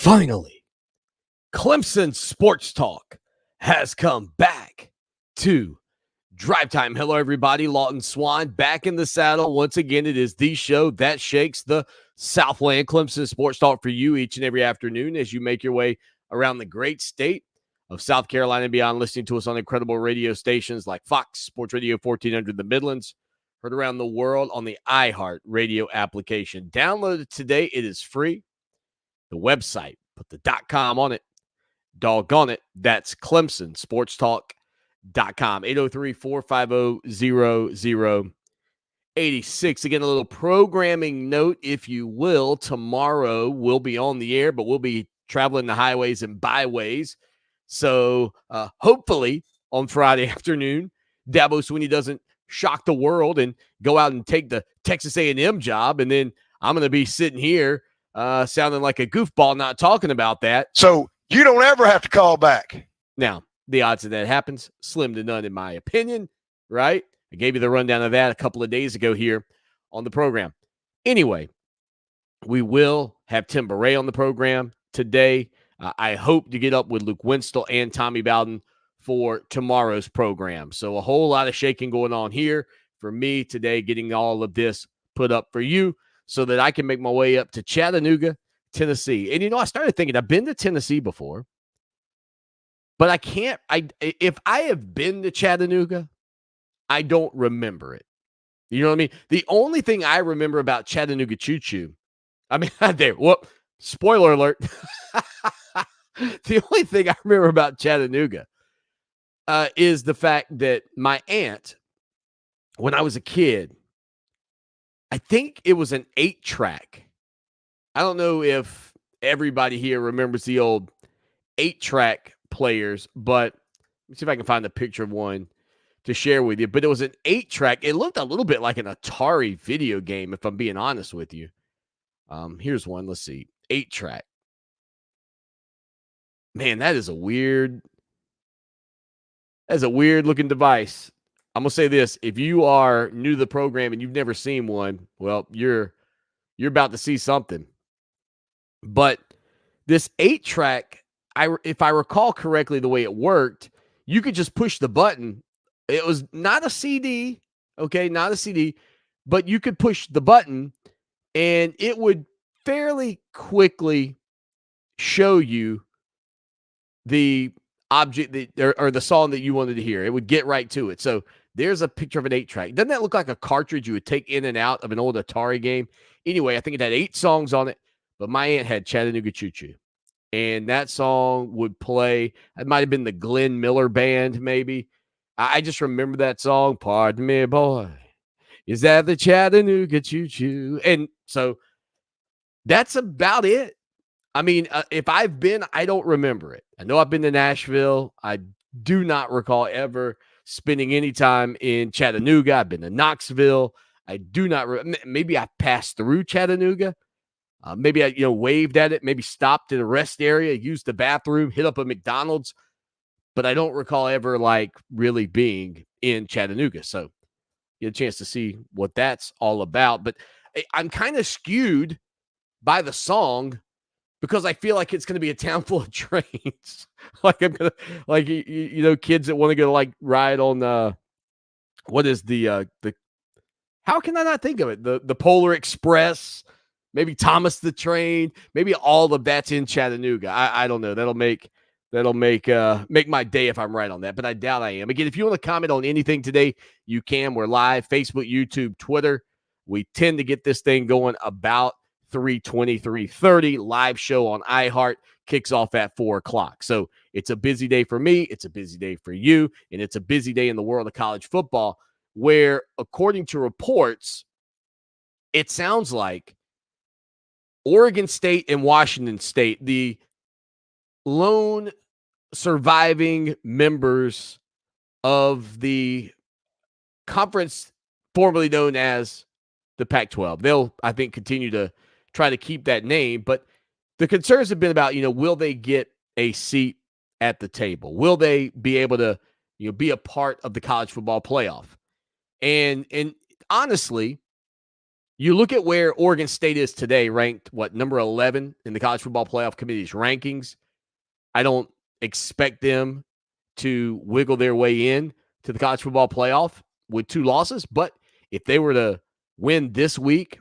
Finally, Clemson Sports Talk has come back to Drive Time. Hello, everybody. Lawton Swan back in the saddle. Once again, it is the show that shakes the Southland. Clemson Sports Talk for you each and every afternoon as you make your way around the great state of South Carolina and beyond, listening to us on incredible radio stations like Fox Sports Radio 1400 the Midlands, heard around the world on the iHeart radio application. Download it today. It is free. The website, put the .com on it. Doggone it. That's ClemsonSportsTalk.com. 803-450-0086. Again, a little programming note, if you will. Tomorrow we'll be on the air, but we'll be traveling the highways and byways. So hopefully on Friday afternoon, Dabo Swinney doesn't shock the world and go out and take the Texas A&M job. And then I'm going to be sitting here sounding like a goofball, not talking about that. So you don't ever have to call back. Now, the odds of that happens, slim to none in my opinion, right? I gave you the rundown of that a couple of days ago here on the program. Anyway, we will have Tim Beret on the program today. I hope to get up with Luke Winstel and Tommy Bowden for tomorrow's program. So a whole lot of shaking going on here for me today, getting all of this put up for you so that I can make my way up to Chattanooga, Tennessee. And, I started thinking, I've been to Tennessee before, but if I have been to Chattanooga, I don't remember it. You know what I mean? The only thing I remember about Chattanooga Choo Choo, spoiler alert. The only thing I remember about Chattanooga is the fact that my aunt, when I was a kid, I think it was an 8-track. I don't know if everybody here remembers the old 8-track players, but let me see if I can find a picture of one to share with you. But it was an 8-track. It looked a little bit like an Atari video game, if I'm being honest with you. Here's one. Let's see. 8-track. Man, that is a weird looking device. I'm going to say this. If you are new to the program and you've never seen one, well, you're about to see something. But this 8-track, if I recall correctly, the way it worked, you could just push the button. It was not a CD, okay, not a CD, but you could push the button and it would fairly quickly show you the object or the song that you wanted to hear. It would get right to it. So there's a picture of an 8-track. Doesn't that look like a cartridge you would take in and out of an old Atari game? Anyway, I think it had 8 songs on it, but my aunt had Chattanooga Choo Choo. And that song would play. It might have been the Glenn Miller Band, maybe. I just remember that song, "Pardon Me, Boy, Is That the Chattanooga Choo Choo?" And so that's about it. I mean, if I've been, I don't remember it. I know I've been to Nashville. I do not recall ever spending any time in Chattanooga. I've been to Knoxville. I do not. Maybe I passed through Chattanooga. Maybe I, waved at it. Maybe stopped in a rest area, used the bathroom, hit up a McDonald's. But I don't recall ever really being in Chattanooga. So get a chance to see what that's all about. But I'm kind of skewed by the song, because I feel like it's going to be a town full of trains. I'm going to, kids that want to go ride on, what is the, how can I not think of it? The Polar Express, maybe Thomas the Train, maybe all of that's in Chattanooga. I don't know. That'll make my day if I'm right on that, but I doubt I am. Again, if you want to comment on anything today, you can. We're live, Facebook, YouTube, Twitter. We tend to get this thing going about 3:20, 3:30. Live show on iHeart kicks off at 4 o'clock. So it's a busy day for me. It's a busy day for you. And it's a busy day in the world of college football, where, according to reports, it sounds like Oregon State and Washington State, the lone surviving members of the conference formerly known as the Pac-12. They'll, I think, continue to try to keep that name, but the concerns have been about, will they get a seat at the table? Will they be able to, be a part of the college football playoff? And honestly, You look at where Oregon State is today, ranked, number 11 in the College Football Playoff Committee's rankings. I don't expect them to wiggle their way in to the College Football Playoff with 2 losses, but if they were to win this week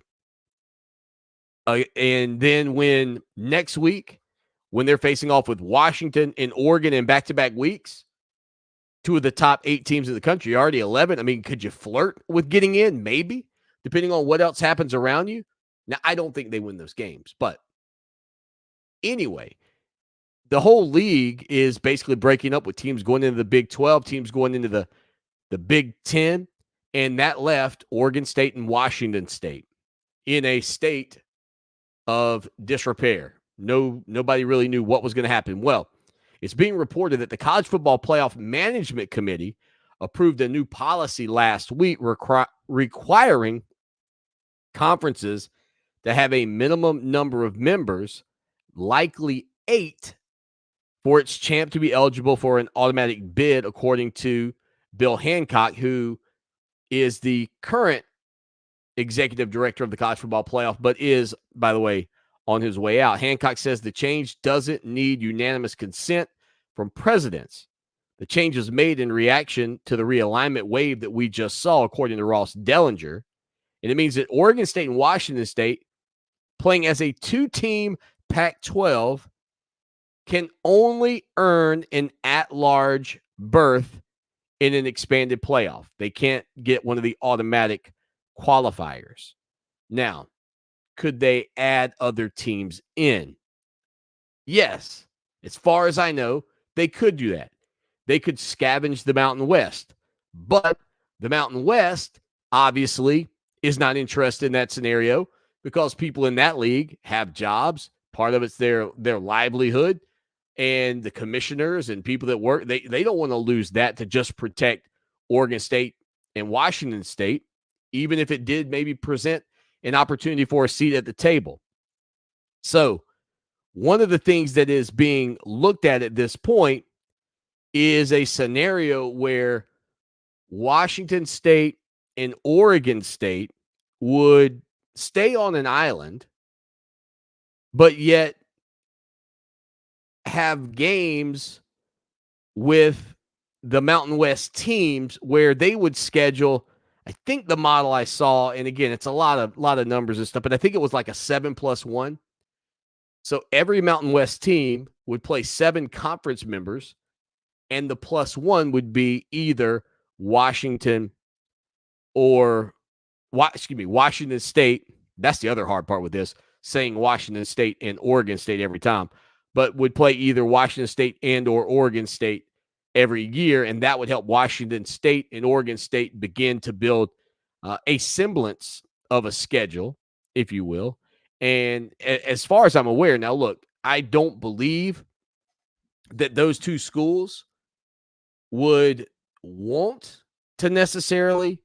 and then win next week when they're facing off with Washington and Oregon in back-to-back weeks, 2 of the top 8 teams in the country, already 11. I mean, could you flirt with getting in? Maybe, depending on what else happens around you. Now, I don't think they win those games, but anyway, the whole league is basically breaking up with teams going into the Big 12, teams going into the Big 10, and that left Oregon State and Washington State in a state of disrepair. Nobody really knew what was going to happen. Well, it's being reported that the College Football Playoff Management Committee approved a new policy last week requiring conferences to have a minimum number of members, likely 8, for its champ to be eligible for an automatic bid, according to Bill Hancock, who is the current executive director of the College Football Playoff, but is, by the way, on his way out. Hancock says the change doesn't need unanimous consent from presidents. The change is made in reaction to the realignment wave that we just saw, according to Ross Dellinger. And it means that Oregon State and Washington State, playing as a 2-team Pac-12, can only earn an at-large berth in an expanded playoff. They can't get one of the automatic qualifiers. Now, could they add other teams in? Yes. As far as I know, they could do that. They could scavenge the Mountain West. But the Mountain West, obviously, is not interested in that scenario because people in that league have jobs. Part of it's their livelihood. And the commissioners and people that work, they don't want to lose that to just protect Oregon State and Washington State, even if it did maybe present an opportunity for a seat at the table. So one of the things that is being looked at this point is a scenario where Washington State and Oregon State would stay on an island, but yet have games with the Mountain West teams where they would schedule, I think the model I saw, and again, it's a lot of numbers and stuff, but I think it was like a 7+1. So every Mountain West team would play 7 conference members, and the +1 would be either Washington or Washington State. That's the other hard part with this, saying Washington State and Oregon State every time, but would play either Washington State and or Oregon State every year, and that would help Washington State and Oregon State begin to build a semblance of a schedule, if you will. And as far as I'm aware, now look, I don't believe that those 2 schools would want to necessarily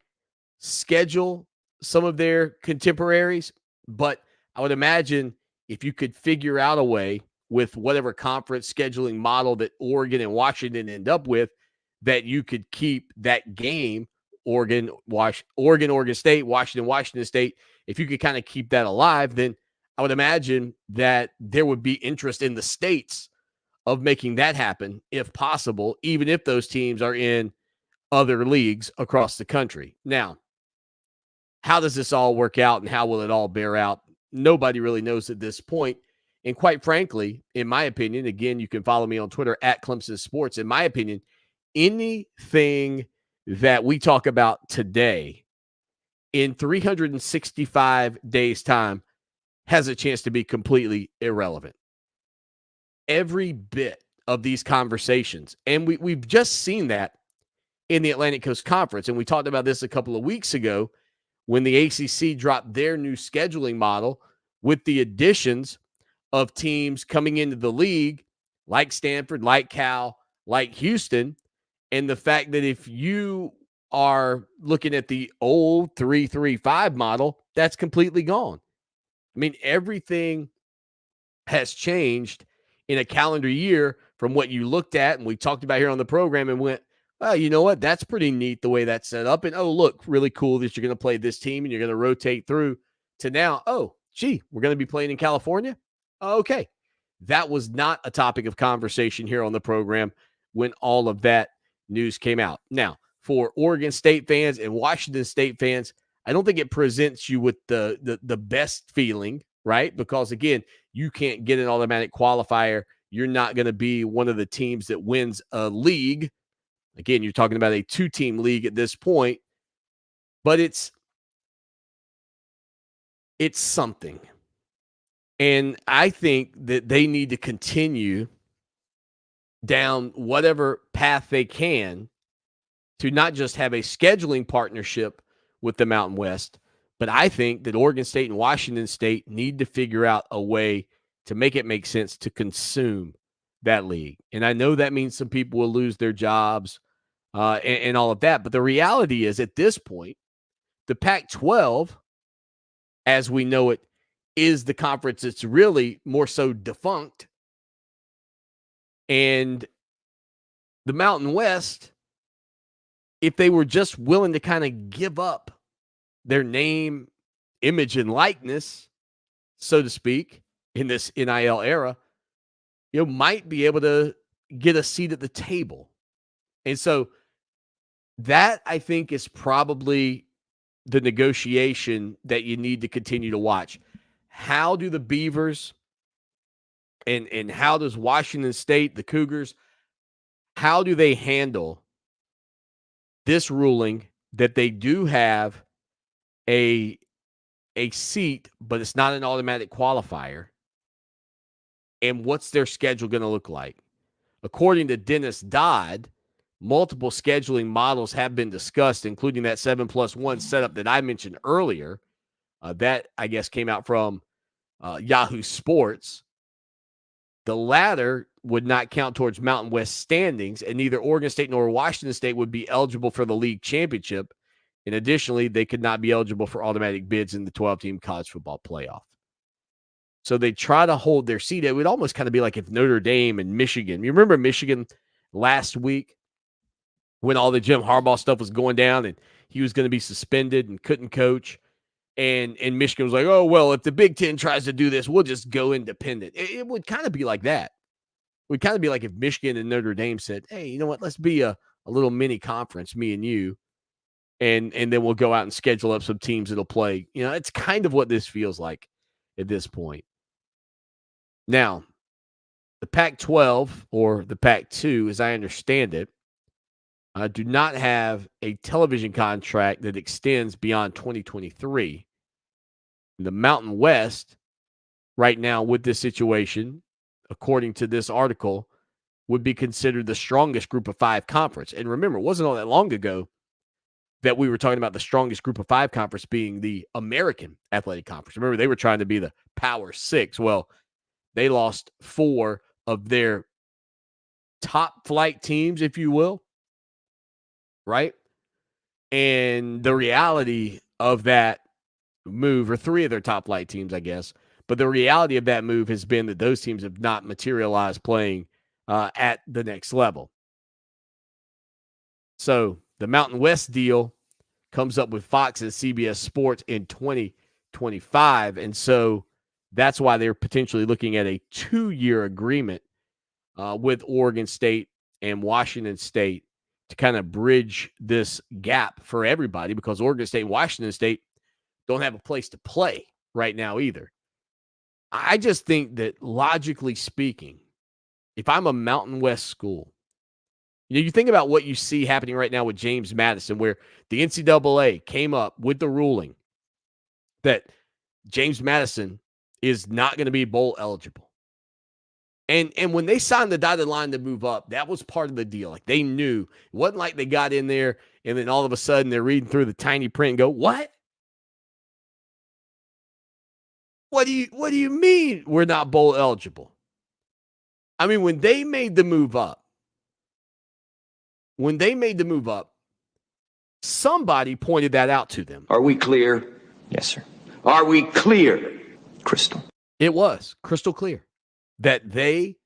schedule some of their contemporaries, but I would imagine if you could figure out a way with whatever conference scheduling model that Oregon and Washington end up with, that you could keep that game, Oregon, State, Washington State. If you could kind of keep that alive, then I would imagine that there would be interest in the states of making that happen, if possible, even if those teams are in other leagues across the country. Now, how does this all work out and how will it all bear out? Nobody really knows at this point. And quite frankly, in my opinion, again, you can follow me on Twitter at Clemson Sports. In my opinion, anything that we talk about today in 365 days' time has a chance to be completely irrelevant. Every bit of these conversations, and we've just seen that in the Atlantic Coast Conference, and we talked about this a couple of weeks ago when the ACC dropped their new scheduling model with the additions of teams coming into the league like Stanford, like Cal, like Houston, and the fact that if you are looking at the old 3-3-5 model, that's completely gone. I mean, everything has changed in a calendar year from what you looked at and we talked about here on the program and went, well, you know what? That's pretty neat the way that's set up. And, oh, look, really cool that you're going to play this team and you're going to rotate through. to now, oh, gee, we're going to be playing in California? Okay. That was not a topic of conversation here on the program when all of that news came out. Now, for Oregon State fans and Washington State fans, I don't think it presents you with the best feeling, right? Because again, you can't get an automatic qualifier. You're not going to be one of the teams that wins a league. Again, you're talking about a 2-team league at this point, but it's something. And I think that they need to continue down whatever path they can to not just have a scheduling partnership with the Mountain West, but I think that Oregon State and Washington State need to figure out a way to make it make sense to consume that league. And I know that means some people will lose their jobs and all of that. But the reality is at this point, the Pac-12, as we know it, is the conference that's really more so defunct. And the Mountain West, if they were just willing to kind of give up their name, image, and likeness, so to speak, in this NIL era, might be able to get a seat at the table. And so that, I think, is probably the negotiation that you need to continue to watch. How do the Beavers and how does Washington State, the Cougars, how do they handle this ruling that they do have a seat, but it's not an automatic qualifier? And what's their schedule going to look like? According to Dennis Dodd, multiple scheduling models have been discussed, including that 7+1 setup that I mentioned earlier. That, I guess, came out from Yahoo Sports. The latter would not count towards Mountain West standings, and neither Oregon State nor Washington State would be eligible for the league championship. And additionally, they could not be eligible for automatic bids in the 12-team college football playoff. So they try to hold their seat. It would almost kind of be like if Notre Dame and Michigan. You remember Michigan last week when all the Jim Harbaugh stuff was going down and he was going to be suspended and couldn't coach? And Michigan was like, oh, well, if the Big Ten tries to do this, we'll just go independent. It would kind of be like that. It would kind of be like if Michigan and Notre Dame said, hey, you know what, let's be a little mini conference, me and you, and then we'll go out and schedule up some teams that'll play. It's kind of what this feels like at this point. Now, the Pac-12 or the Pac-2, as I understand it, do not have a television contract that extends beyond 2023. The Mountain West, right now with this situation, according to this article, would be considered the strongest group of 5 conference. And remember, it wasn't all that long ago that we were talking about the strongest group of 5 conference being the American Athletic Conference. Remember, they were trying to be the Power 6. Well, they lost 4 of their top flight teams, if you will, right? And the reality of that move, or 3 of their top flight teams, I guess, but the reality of that move has been that those teams have not materialized playing at the next level. So the Mountain West deal comes up with Fox and CBS Sports in 2025, and so that's why they're potentially looking at a 2-year agreement with Oregon State and Washington State to kind of bridge this gap for everybody, because Oregon State and Washington State don't have a place to play right now either. I just think that, logically speaking, if I'm a Mountain West school, you think about what you see happening right now with James Madison, where the NCAA came up with the ruling that James Madison is not going to be bowl eligible. And when they signed the dotted line to move up, that was part of the deal. Like, they knew. It wasn't like they got in there and then all of a sudden they're reading through the tiny print and go, what? What do you mean we're not bowl eligible? I mean, when they made the move up, somebody pointed that out to them. Are we clear? Yes, sir. Are we clear? Crystal. It was crystal clear that they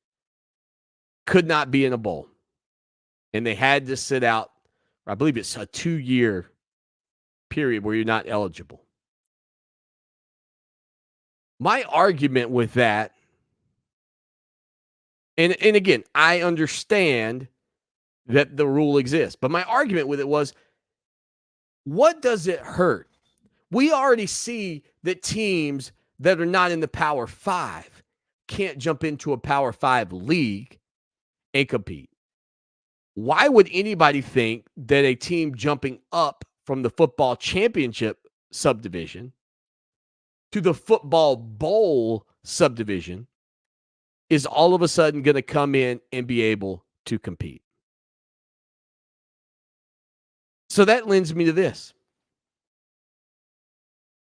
could not be in a bowl. And they had to sit out, I believe it's a 2-year period where you're not eligible. My argument with that, and again, I understand that the rule exists, but my argument with it was, what does it hurt? We already see that teams that are not in the Power 5 can't jump into a Power 5 league and compete. Why would anybody think that a team jumping up from the football championship subdivision to the football bowl subdivision is all of a sudden going to come in and be able to compete? So that lends me to this.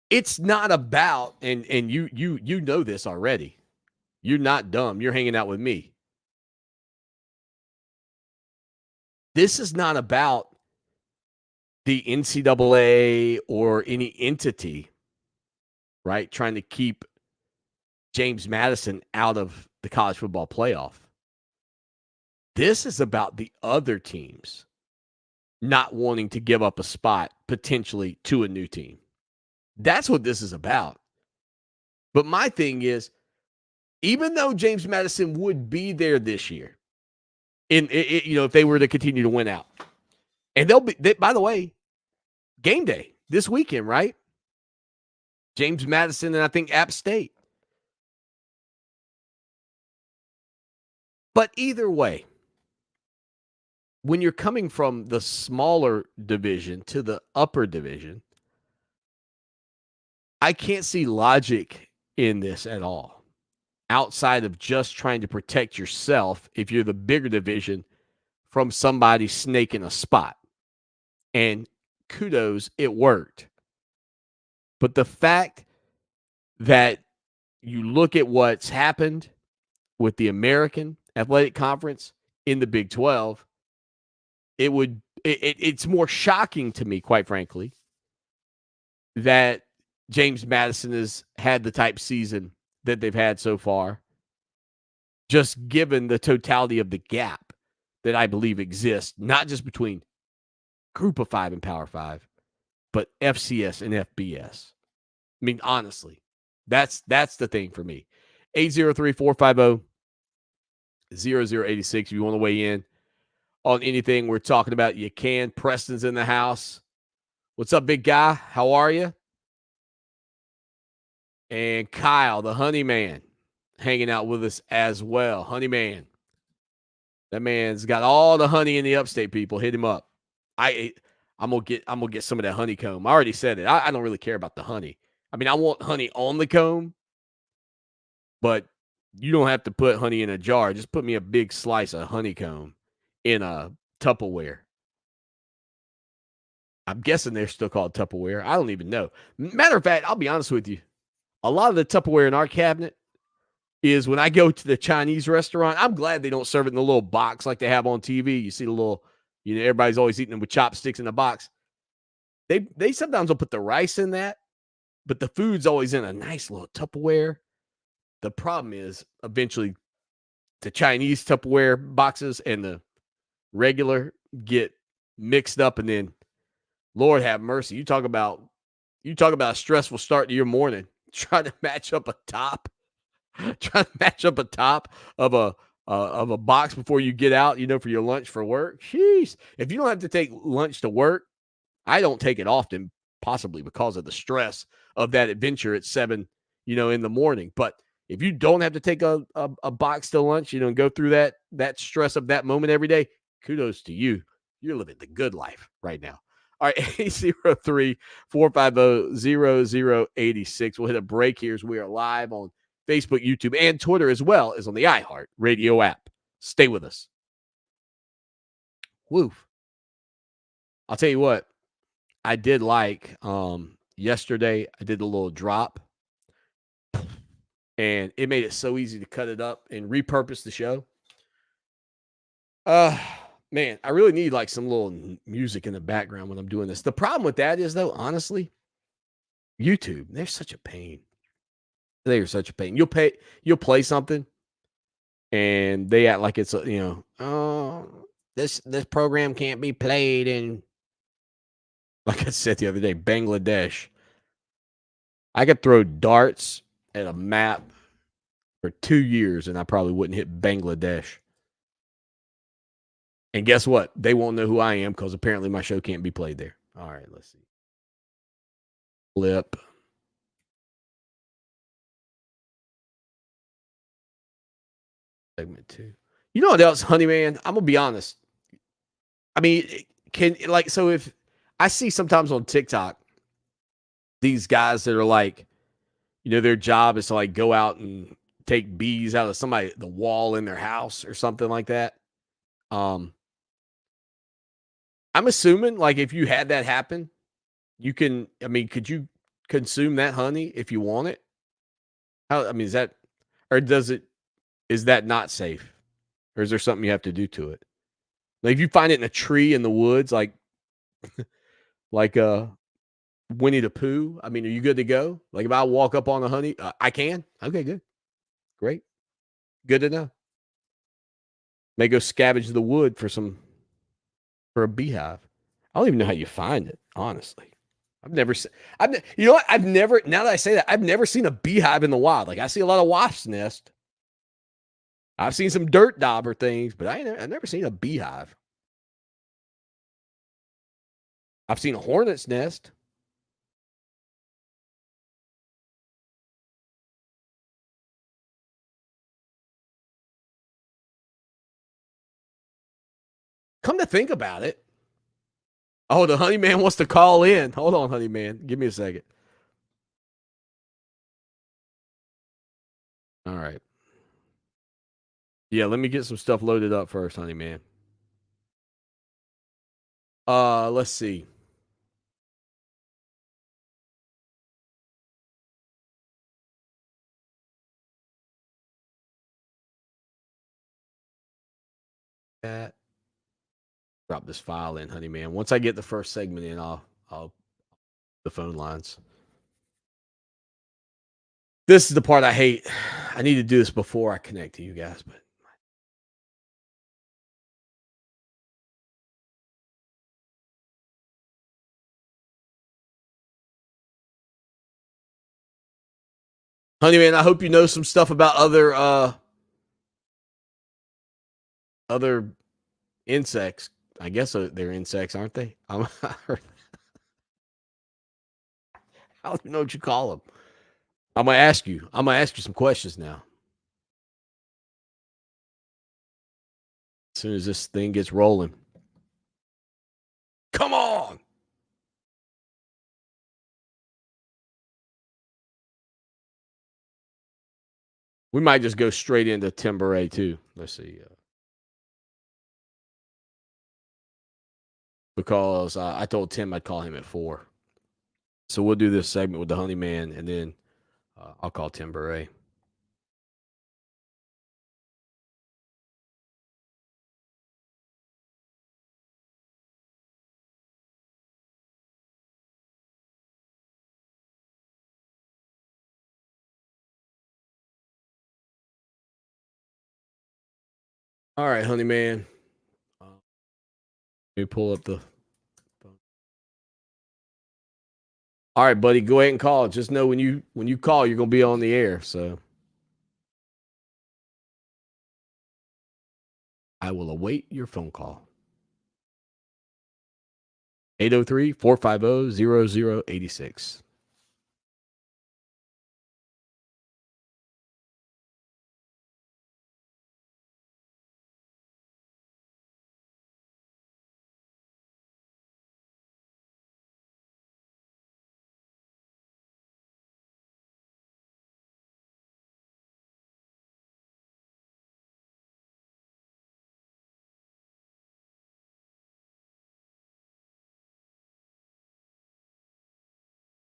It's not about, and you know this already. You're not dumb. You're hanging out with me. This is not about the NCAA or any entity, right, trying to keep James Madison out of the college football playoff. This is about the other teams not wanting to give up a spot potentially to a new team. That's what this is about. But my thing is, even though James Madison would be there this year, if they were to continue to win out, and by the way, game day this weekend, right? James Madison and I think App State. But either way, when you're coming from the smaller division to the upper division, I can't see logic in this at all, outside of just trying to protect yourself if you're the bigger division from somebody snaking a spot. And kudos, it worked. But the fact that you look at what's happened with the American Athletic Conference in the Big 12, it's more shocking to me, quite frankly, that James Madison has had the type season that they've had so far, just given the totality of the gap that I believe exists, not just between Group of 5 and Power 5, but FCS and FBS. I mean, honestly, that's the thing for me. 803-450-0086. If you want to weigh in on anything we're talking about, you can. Preston's in the house. What's up, big guy? How are you? And Kyle, the honey man, hanging out with us as well. Honey man. That man's got all the honey in the upstate, people. Hit him up. I'm gonna get some of that honeycomb. I already said it. I don't really care about the honey. I mean, I want honey on the comb, but you don't have to put honey in a jar. Just put me a big slice of honeycomb in a Tupperware. I'm guessing they're still called Tupperware. I don't even know. Matter of fact, I'll be honest with you. A lot of the Tupperware in our cabinet is when I go to the Chinese restaurant. I'm glad they don't serve it in a little box like they have on TV. You see the little, everybody's always eating them with chopsticks in a box. They sometimes will put the rice in that, but the food's always in a nice little Tupperware. The problem is eventually the Chinese Tupperware boxes and the regular get mixed up, and then Lord have mercy. You talk about a stressful start to your morning. Trying to match up a top of a box before you get out, for your lunch for work. Jeez. If you don't have to take lunch to work, I don't take it often, possibly because of the stress of that adventure at 7, in the morning. But if you don't have to take a box to lunch, and go through that stress of that moment every day, kudos to you. You're living the good life right now. All right, 803-450-0086. We'll hit a break here as we are live on Facebook, YouTube, and Twitter, as well as on the iHeart radio app. Stay with us. Woof. I'll tell you what, I did like yesterday, I did a little drop, and it made it so easy to cut it up and repurpose the show. Man, I really need like some little music in the background when I'm doing this. The problem with that is, though, honestly, YouTube, they're such a pain. They are such a pain. You'll play something, and they act like it's this program can't be played in, like I said the other day, Bangladesh. I could throw darts at a map for 2 years, and I probably wouldn't hit Bangladesh. And guess what? They won't know who I am because apparently my show can't be played there. All right, let's see. Flip. Segment 2. You know what else, honey man? I'm gonna be honest. I mean, so if I see sometimes on TikTok these guys that are like, their job is to like go out and take bees out of the wall in their house or something like that. I'm assuming like if you had that happen, could you consume that honey if you want it? Is that, or is that not safe? Or is there something you have to do to it? Like if you find it in a tree in the woods, like Winnie the Pooh, are you good to go? Like if I walk up on the honey, I can? Okay, good. Great. Good to know. May go scavenge the wood for a beehive. I don't even know how you find it, honestly. I've never seen. You know what? I've never. Now that I say that, I've never seen a beehive in the wild. Like I see a lot of wasp nest. I've seen some dirt dauber things, but I've never seen a beehive. I've seen a hornet's nest. Come to think about it. Oh, the honey man wants to call in. Hold on, honey man. Give me a second. All right. Yeah, let me get some stuff loaded up first, honey man. Let's see. That drop this file in, honey man. Once I get the first segment in, I'll the phone lines. This is the part I hate. I need to do this before I connect to you guys, but honey man, I hope you know some stuff about other insects. I guess they're insects, aren't they? I don't know what you call them. I'm gonna ask you. I'm gonna ask you some questions now. As soon as this thing gets rolling. Come on. We might just go straight into Tim Beret too. Let's see. Because I told Tim I'd call him at 4. So we'll do this segment with the honey man, and then I'll call Tim Beret. All right, honey man. Let me pull up the phone. All right, buddy, go ahead and call. Just know when you call, you're gonna be on the air. So I will await your phone call. 803-450-0086.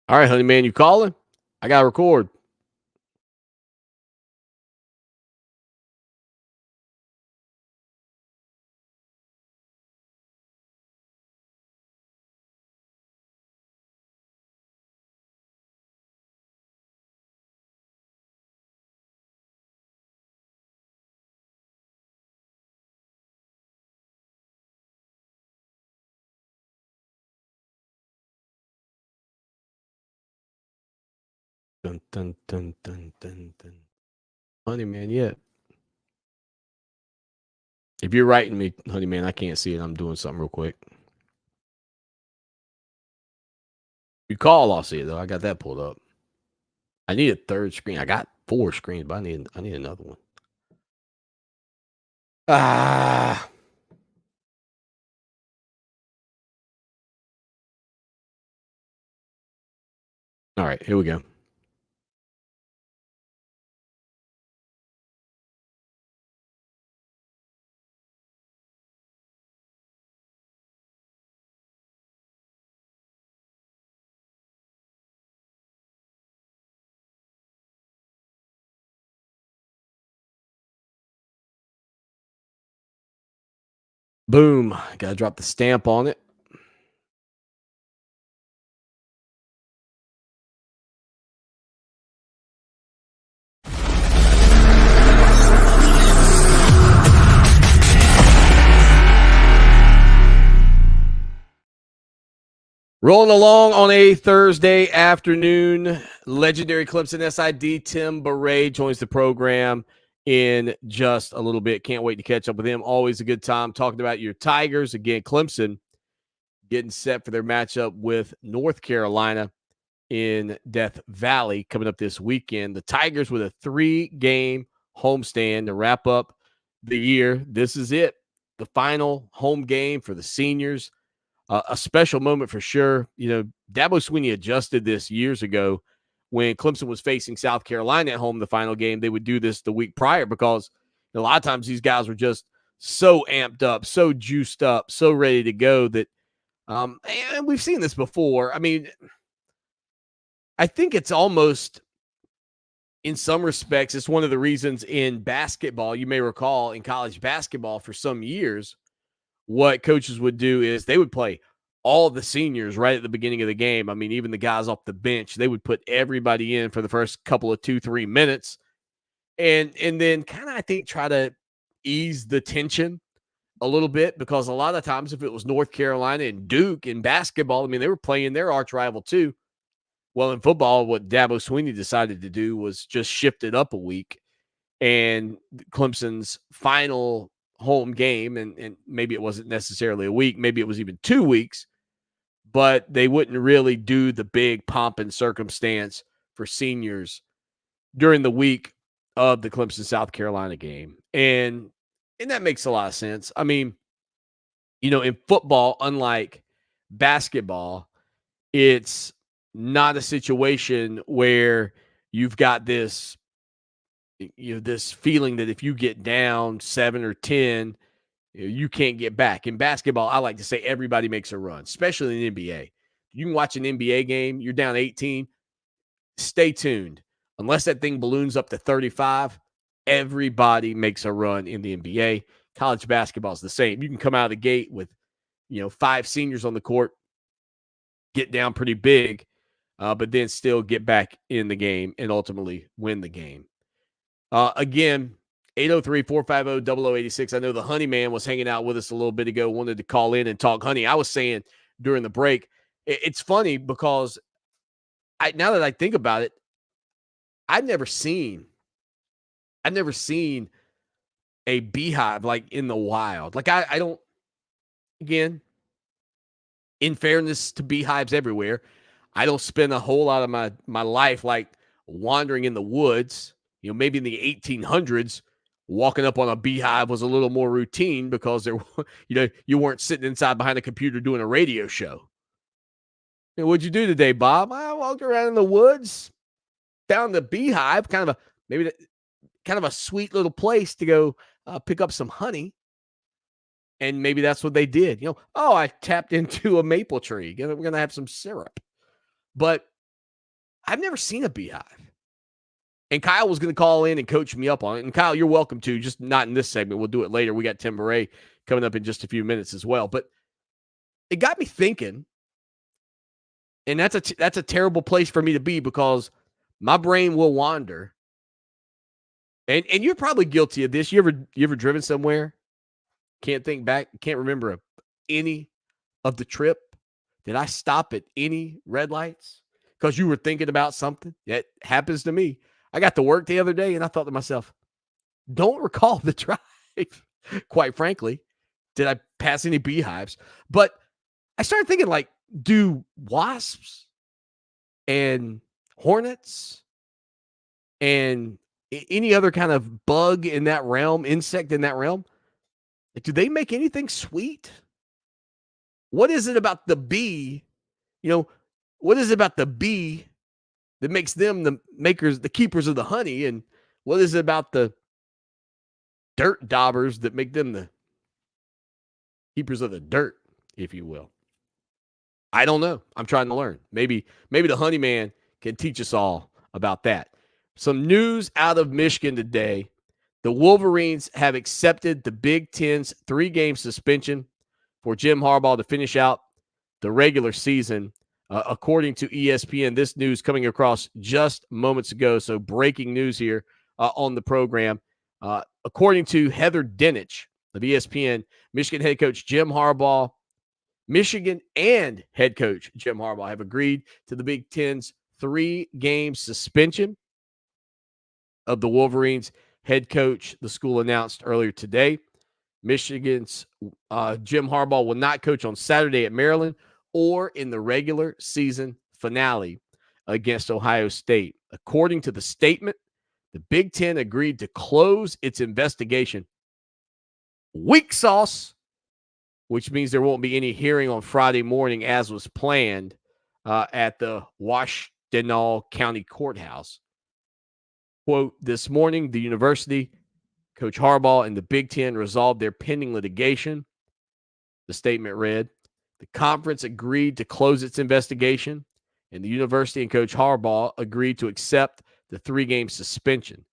All right, honey man, you calling? I gotta record. Dun, dun, dun, dun, dun, dun. Honey man, yeah. If you're writing me, honey man, I can't see it. I'm doing something real quick. You call, I'll see it though. I got that pulled up. I need a third screen. I got 4 screens, but I need another one. Ah. All right, here we go. Boom. Gotta drop the stamp on it. Rolling along on a Thursday afternoon, legendary Clemson SID Tim Beret joins the program in just a little bit. Can't wait to catch up with him. Always a good time talking about your Tigers. Again, Clemson getting set for their matchup with North Carolina in Death Valley coming up this weekend. The Tigers with a 3-game homestand to wrap up the year. This is it, the final home game for the seniors. A special moment for sure. You know, Dabo Swinney adjusted this years ago when Clemson was facing South Carolina at home the final game. They would do this the week prior because a lot of times these guys were just so amped up, so juiced up, so ready to go that and we've seen this before. I mean, I think it's almost, in some respects, it's one of the reasons in basketball, you may recall in college basketball for some years, what coaches would do is they would play all the seniors right at the beginning of the game. I mean, even the guys off the bench, they would put everybody in for the first couple of 2-3 minutes and then kind of, I think, try to ease the tension a little bit because a lot of times if it was North Carolina and Duke in basketball, I mean, they were playing their arch rival too. Well, in football, what Dabo Swinney decided to do was just shift it up a week. And Clemson's final home game, and maybe it wasn't necessarily a week, maybe it was even 2 weeks, but they wouldn't really do the big pomp and circumstance for seniors during the week of the Clemson South Carolina game. And that makes a lot of sense. I mean, you know, in football, unlike basketball, it's not a situation where you've got this, you know, this feeling that if you get down 7 or 10, you can't get back. In basketball, I like to say everybody makes a run, especially in the NBA. You can watch an NBA game, you're down 18, stay tuned. Unless that thing balloons up to 35, everybody makes a run in the NBA. College basketball is the same. You can come out of the gate with, 5 seniors on the court, get down pretty big, but then still get back in the game and ultimately win the game. Again, 803-450-0086. I know the Honey Man was hanging out with us a little bit ago, wanted to call in and talk. Honey, I was saying during the break, it's funny because now that I think about it, I've never seen a beehive like in the wild. Like I don't, again, in fairness to beehives everywhere, I don't spend a whole lot of my life like wandering in the woods. Maybe in the 1800s, walking up on a beehive was a little more routine because you weren't sitting inside behind a computer doing a radio show. What'd you do today, Bob? I walked around in the woods, found the beehive, kind of a sweet little place to go pick up some honey. And maybe that's what they did. I tapped into a maple tree. We're going to have some syrup. But I've never seen a beehive. And Kyle was going to call in and coach me up on it. And Kyle, you're welcome to, just not in this segment. We'll do it later. We got Tim Beret coming up in just a few minutes as well. But it got me thinking, and that's a terrible place for me to be because my brain will wander. And you're probably guilty of this. You ever driven somewhere? Can't think back. Can't remember any of the trip. Did I stop at any red lights? because you were thinking about something. That happens to me. I got to work the other day and I thought to myself, don't recall the drive. Quite frankly, did I pass any beehives? But I started thinking, like, do wasps and hornets and any other kind of bug in that realm, insect in that realm, do they make anything sweet? What is it about the bee? What is it about the bee that makes them the makers, the keepers of the honey? And what is it about the dirt daubers that make them the keepers of the dirt, if you will? I don't know. I'm trying to learn. Maybe the honey man can teach us all about that. Some news out of Michigan today. The Wolverines have accepted the Big Ten's 3-game suspension for Jim Harbaugh to finish out the regular season, according to ESPN. This news coming across just moments ago, so breaking news here on the program. According to Heather Dinich of ESPN, Michigan head coach Jim Harbaugh, Michigan and head coach Jim Harbaugh have agreed to the Big Ten's 3-game suspension of the Wolverines head coach, the school announced earlier today. Michigan's Jim Harbaugh will not coach on Saturday at Maryland or in the regular season finale against Ohio State. According to the statement, the Big Ten agreed to close its investigation. Weak sauce, which means there won't be any hearing on Friday morning as was planned at the Washtenaw County Courthouse. Quote, this morning, the university, Coach Harbaugh, and the Big Ten resolved their pending litigation. The statement read, the conference agreed to close its investigation, and the university and Coach Harbaugh agreed to accept the 3-game suspension.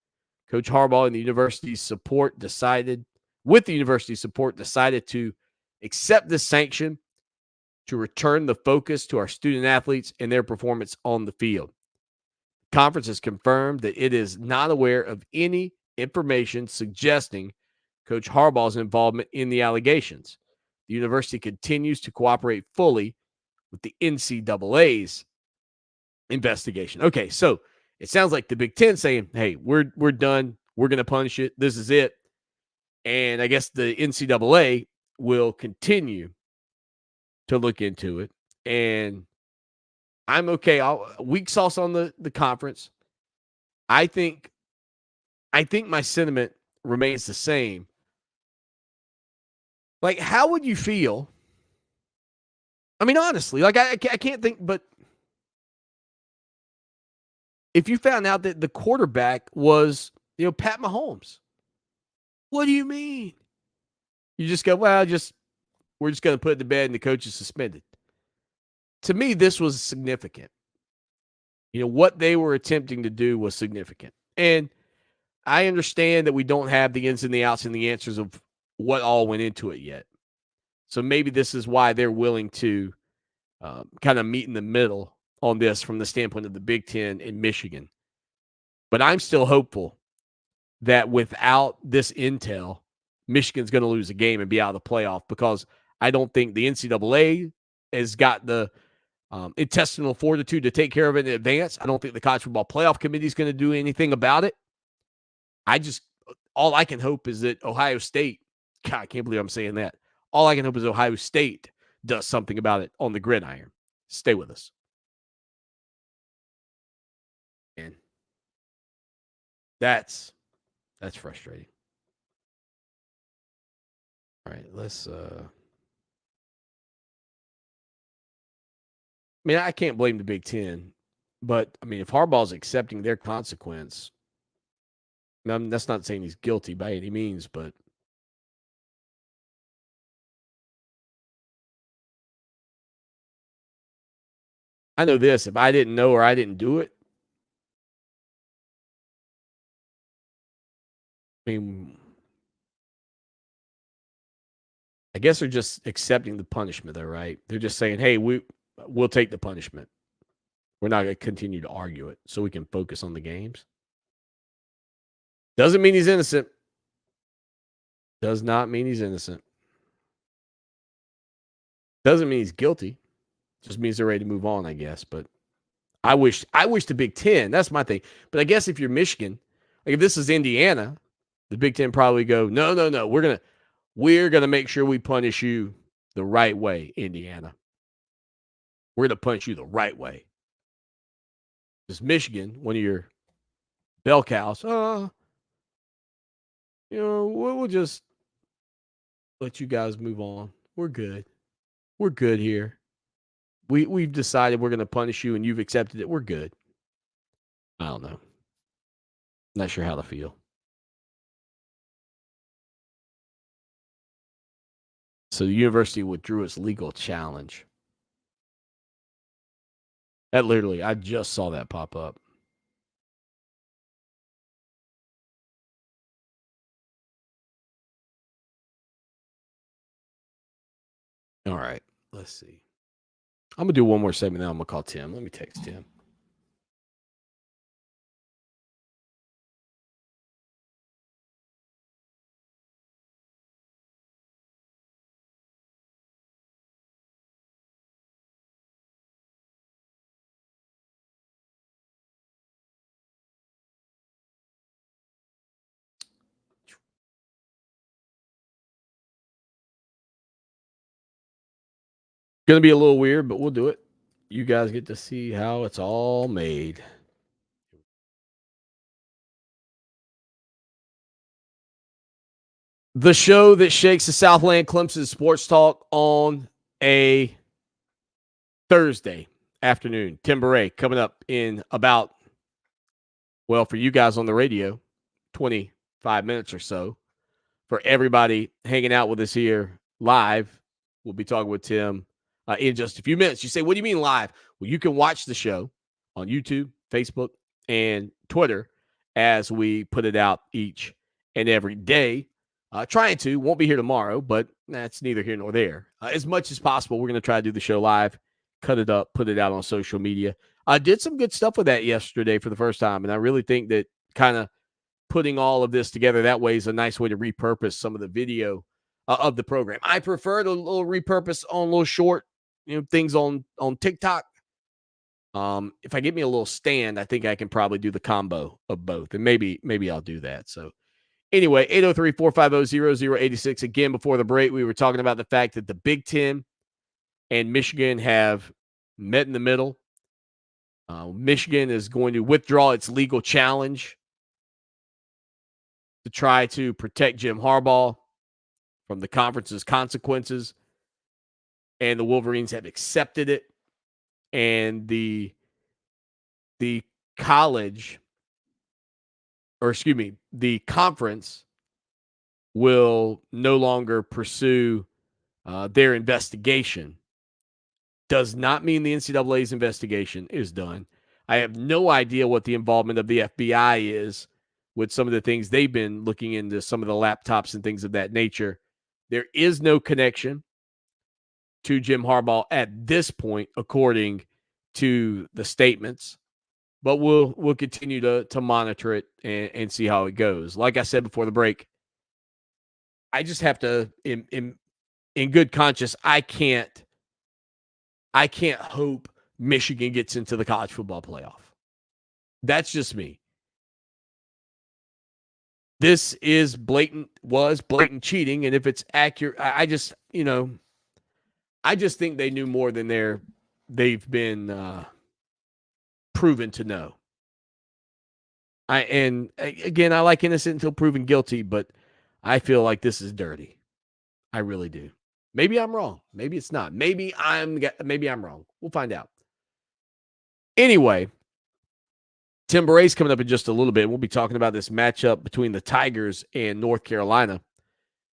Coach Harbaugh and the university's support decided to accept this sanction to return the focus to our student athletes and their performance on the field. The conference has confirmed that it is not aware of any information suggesting Coach Harbaugh's involvement in the allegations. The university continues to cooperate fully with the NCAA's investigation. Okay, so it sounds like the Big Ten saying, hey, we're done. We're going to punish it. This is it. And I guess the NCAA will continue to look into it. And I'm okay. Weak sauce on the conference. I think my sentiment remains the same. Like, how would you feel? I mean, honestly, like I can't think, but if you found out that the quarterback was, Pat Mahomes, what do you mean? You just go, well, we're just going to put it to bed and the coach is suspended. To me, this was significant. What they were attempting to do was significant. And I understand that we don't have the ins and the outs and the answers of what all went into it yet. So maybe this is why they're willing to kind of meet in the middle on this from the standpoint of the Big Ten in Michigan. But I'm still hopeful that without this intel, Michigan's going to lose a game and be out of the playoff, because I don't think the NCAA has got the intestinal fortitude to take care of it in advance. I don't think the College Football Playoff Committee is going to do anything about it. All I can hope is that Ohio State, God, I can't believe I'm saying that. All I can hope is Ohio State does something about it on the gridiron. Stay with us. And that's frustrating. All right, let's I mean, I can't blame the Big Ten, but I mean, if Harbaugh's accepting their consequence, that's not saying he's guilty by any means, but I know this: if I didn't know or I didn't do it, I mean, I guess they're just accepting the punishment, though, right? They're just saying, "Hey, we'll take the punishment. We're not going to continue to argue it, so we can focus on the games." Doesn't mean he's innocent. Does not mean he's innocent. Doesn't mean he's guilty. Just means they're ready to move on, I guess. But I wish the Big Ten. That's my thing. But I guess if you're Michigan, like if this is Indiana, the Big Ten probably go, no. We're gonna make sure we punish you the right way, Indiana. We're gonna punish you the right way. Because Michigan, one of your bell cows, we'll just let you guys move on. We're good. We're good here. We've decided we're gonna punish you and you've accepted it. We're good. I don't know. Not sure how to feel. So the university withdrew its legal challenge. That literally, I just saw that pop up. All right, let's see. I'm going to do one more segment, then I'm going to call Tim. Let me text Tim. Going to be a little weird, but we'll do it. You guys get to see how it's all made. The show that shakes the Southland Clemson sports talk on a Thursday afternoon. Tim Beret coming up in about, well, for you guys on the radio, 25 minutes or so. For everybody hanging out with us here live, we'll be talking with Tim in just a few minutes. You say, what do you mean live? Well, you can watch the show on YouTube, Facebook, and Twitter as we put it out each and every day. Won't be here tomorrow, but that's neither here nor there. As much as possible, we're going to try to do the show live, cut it up, put it out on social media. I did some good stuff with that yesterday for the first time, and I really think that kind of putting all of this together that way is a nice way to repurpose some of the video of the program. I prefer to little repurpose on little short, things on TikTok. If I get me a little stand, I think I can probably do the combo of both, and maybe I'll do that. So anyway, 803-450-0086. Again, before the break, we were talking about the fact that the Big Ten and Michigan have met in the middle. Michigan is going to withdraw its legal challenge to try to protect Jim Harbaugh from the conference's consequences. And the Wolverines have accepted it. And the conference will no longer pursue their investigation. Does not mean the NCAA's investigation is done. I have no idea what the involvement of the FBI is with some of the things they've been looking into, some of the laptops and things of that nature. There is no connection to Jim Harbaugh at this point, according to the statements. But we'll continue to monitor it and see how it goes. Like I said before the break, I just have to, in good conscience, I can't hope Michigan gets into the college football playoff. That's just me. This is blatant cheating. And if it's accurate, I just think they knew more than they've been proven to know. I like innocent until proven guilty, but I feel like this is dirty. I really do. Maybe I'm wrong. Maybe it's not. Maybe I'm wrong. We'll find out. Anyway, Tim Beret's coming up in just a little bit. We'll be talking about this matchup between the Tigers and North Carolina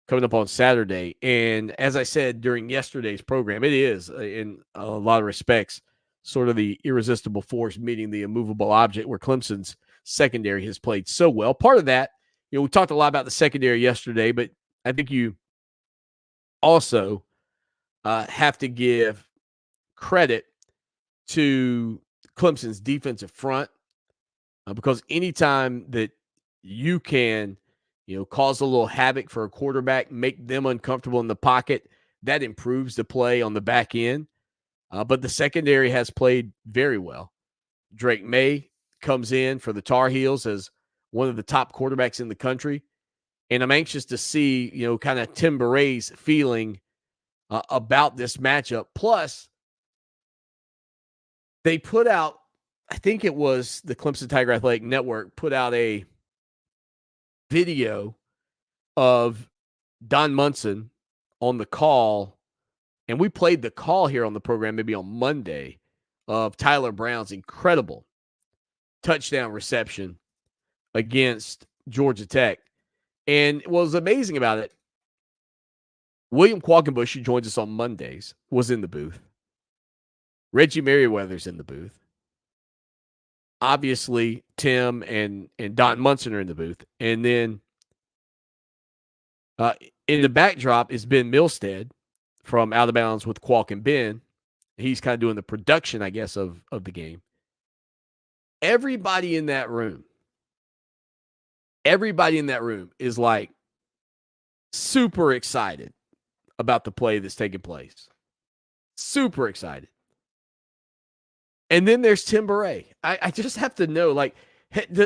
coming up on Saturday. And as I said during yesterday's program, it is, in a lot of respects, sort of the irresistible force meeting the immovable object, where Clemson's secondary has played so well. Part of that, we talked a lot about the secondary yesterday, but I think you also have to give credit to Clemson's defensive front, because anytime that you can, cause a little havoc for a quarterback, make them uncomfortable in the pocket, that improves the play on the back end. But the secondary has played very well. Drake May comes in for the Tar Heels as one of the top quarterbacks in the country. And I'm anxious to see, kind of Tim Baray's feeling about this matchup. Plus, they put out, I think it was the Clemson Tiger Athletic Network, put out a video of Don Munson on the call. And we played the call here on the program maybe on Monday of Tyler Brown's incredible touchdown reception against Georgia Tech. And what was amazing about it, William Qualkenbush, who joins us on Mondays, was in the booth. Reggie Merriweather's in the booth. Obviously, Tim and Don Munson are in the booth. And then in the backdrop is Ben Milstead from Out of Bounds with Qualk and Ben. He's kind of doing the production, I guess, of the game. Everybody in that room is like super excited about the play that's taking place. Super excited. And then there's Tim Baray. I just have to know, like,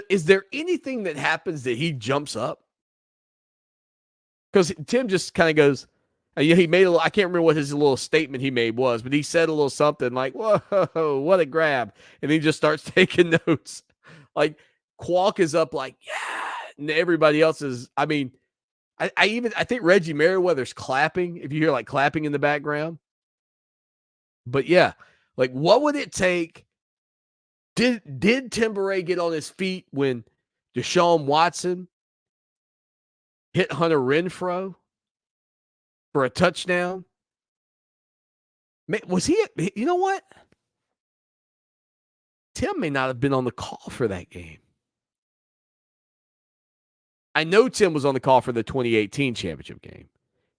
is there anything that happens that he jumps up? Because Tim just kind of goes, he made I can't remember what his little statement he made was, but he said a little something like, whoa, what a grab. And he just starts taking notes. Like, Qualk is up like, yeah. And everybody else is, I mean, I think Reggie Merriweather's clapping, if you hear like clapping in the background. But yeah, like, what would it take? Did Tim Baray get on his feet when Deshaun Watson hit Hunter Renfrow for a touchdown? Was he? You know what? Tim may not have been on the call for that game. I know Tim was on the call for the 2018 championship game.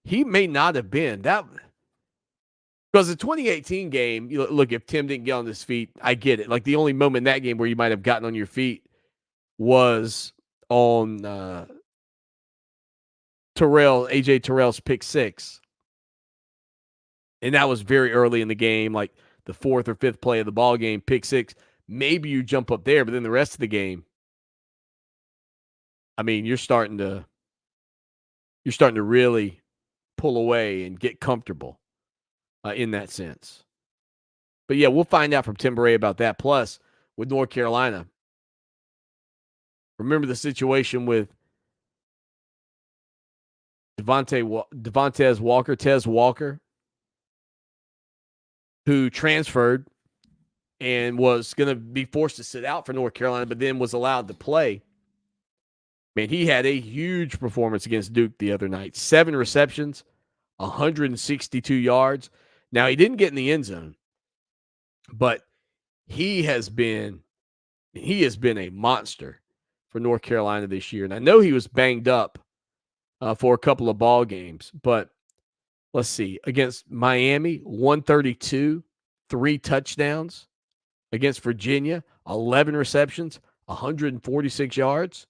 He may not have been. That because the 2018 game, look, if Tim didn't get on his feet, I get it. Like, the only moment in that game where you might have gotten on your feet was on AJ Terrell's pick six. And that was very early in the game, like the fourth or fifth play of the ball game, pick six. Maybe you jump up there, but then the rest of the game, I mean, you're starting to really pull away and get comfortable in that sense. But yeah, we'll find out from Tim Baray about that. Plus, with North Carolina, remember the situation with Tez Walker, who transferred and was going to be forced to sit out for North Carolina, but then was allowed to play. Man, he had a huge performance against Duke the other night. 7 receptions, 162 yards. Now, he didn't get in the end zone, but he has been a monster for North Carolina this year. And I know he was banged up for a couple of ball games, but let's see. Against Miami, 132, 3 touchdowns. Against Virginia, 11 receptions, 146 yards.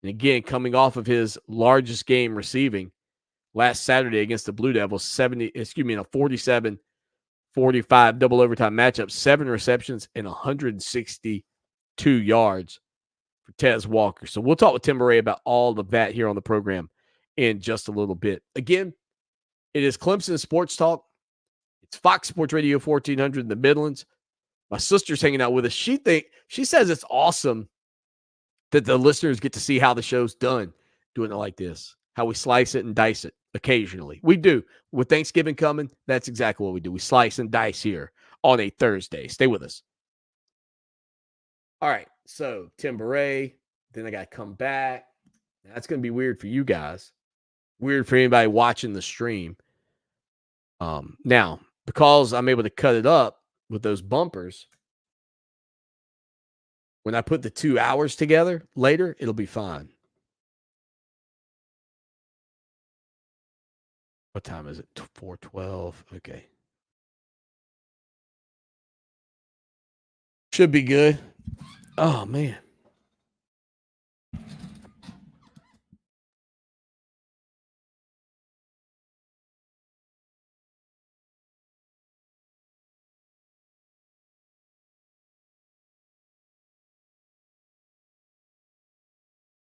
And again, coming off of his largest game receiving last Saturday against the Blue Devils, 47-45 double overtime matchup, 7 receptions and 162 yards for Tez Walker. So we'll talk with Tim Baray about all of that here on the program in just a little bit. Again, it is Clemson Sports Talk. It's Fox Sports Radio 1400 in the Midlands. My sister's hanging out with us. She says it's awesome that the listeners get to see how the show's done doing it like this, how we slice it and dice it occasionally. We do. With Thanksgiving coming, that's exactly what we do. We slice and dice here on a Thursday. Stay with us. All right, so Tim Baray, then I got to come back. That's going to be weird for you guys. Weird for anybody watching the stream. Now, because I'm able to cut it up with those bumpers, when I put the 2 hours together later, it'll be fine. What time is it? 4:12. Okay. Should be good. Oh, man.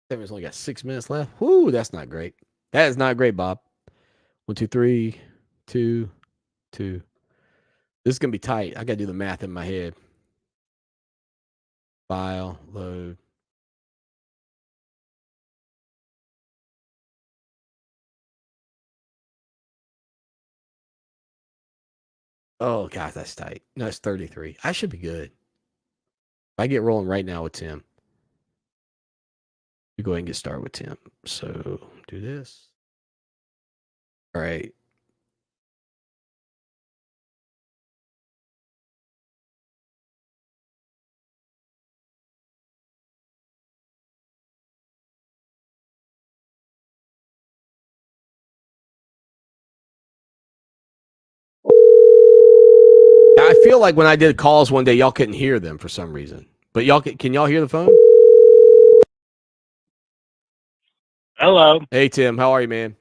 There's only got 6 minutes left. Whoo, that's not great. That is not great, Bob. 1, 2, 3, 2, 2. This is gonna be tight. I gotta do the math in my head. File, load. Oh gosh, that's tight. No, it's 33. I should be good. If I get rolling right now with Tim, we go ahead and get started with Tim. So do this. All right. I feel like when I did calls one day, y'all couldn't hear them for some reason. But y'all can y'all hear the phone? Hello. Hey Tim, how are you, man?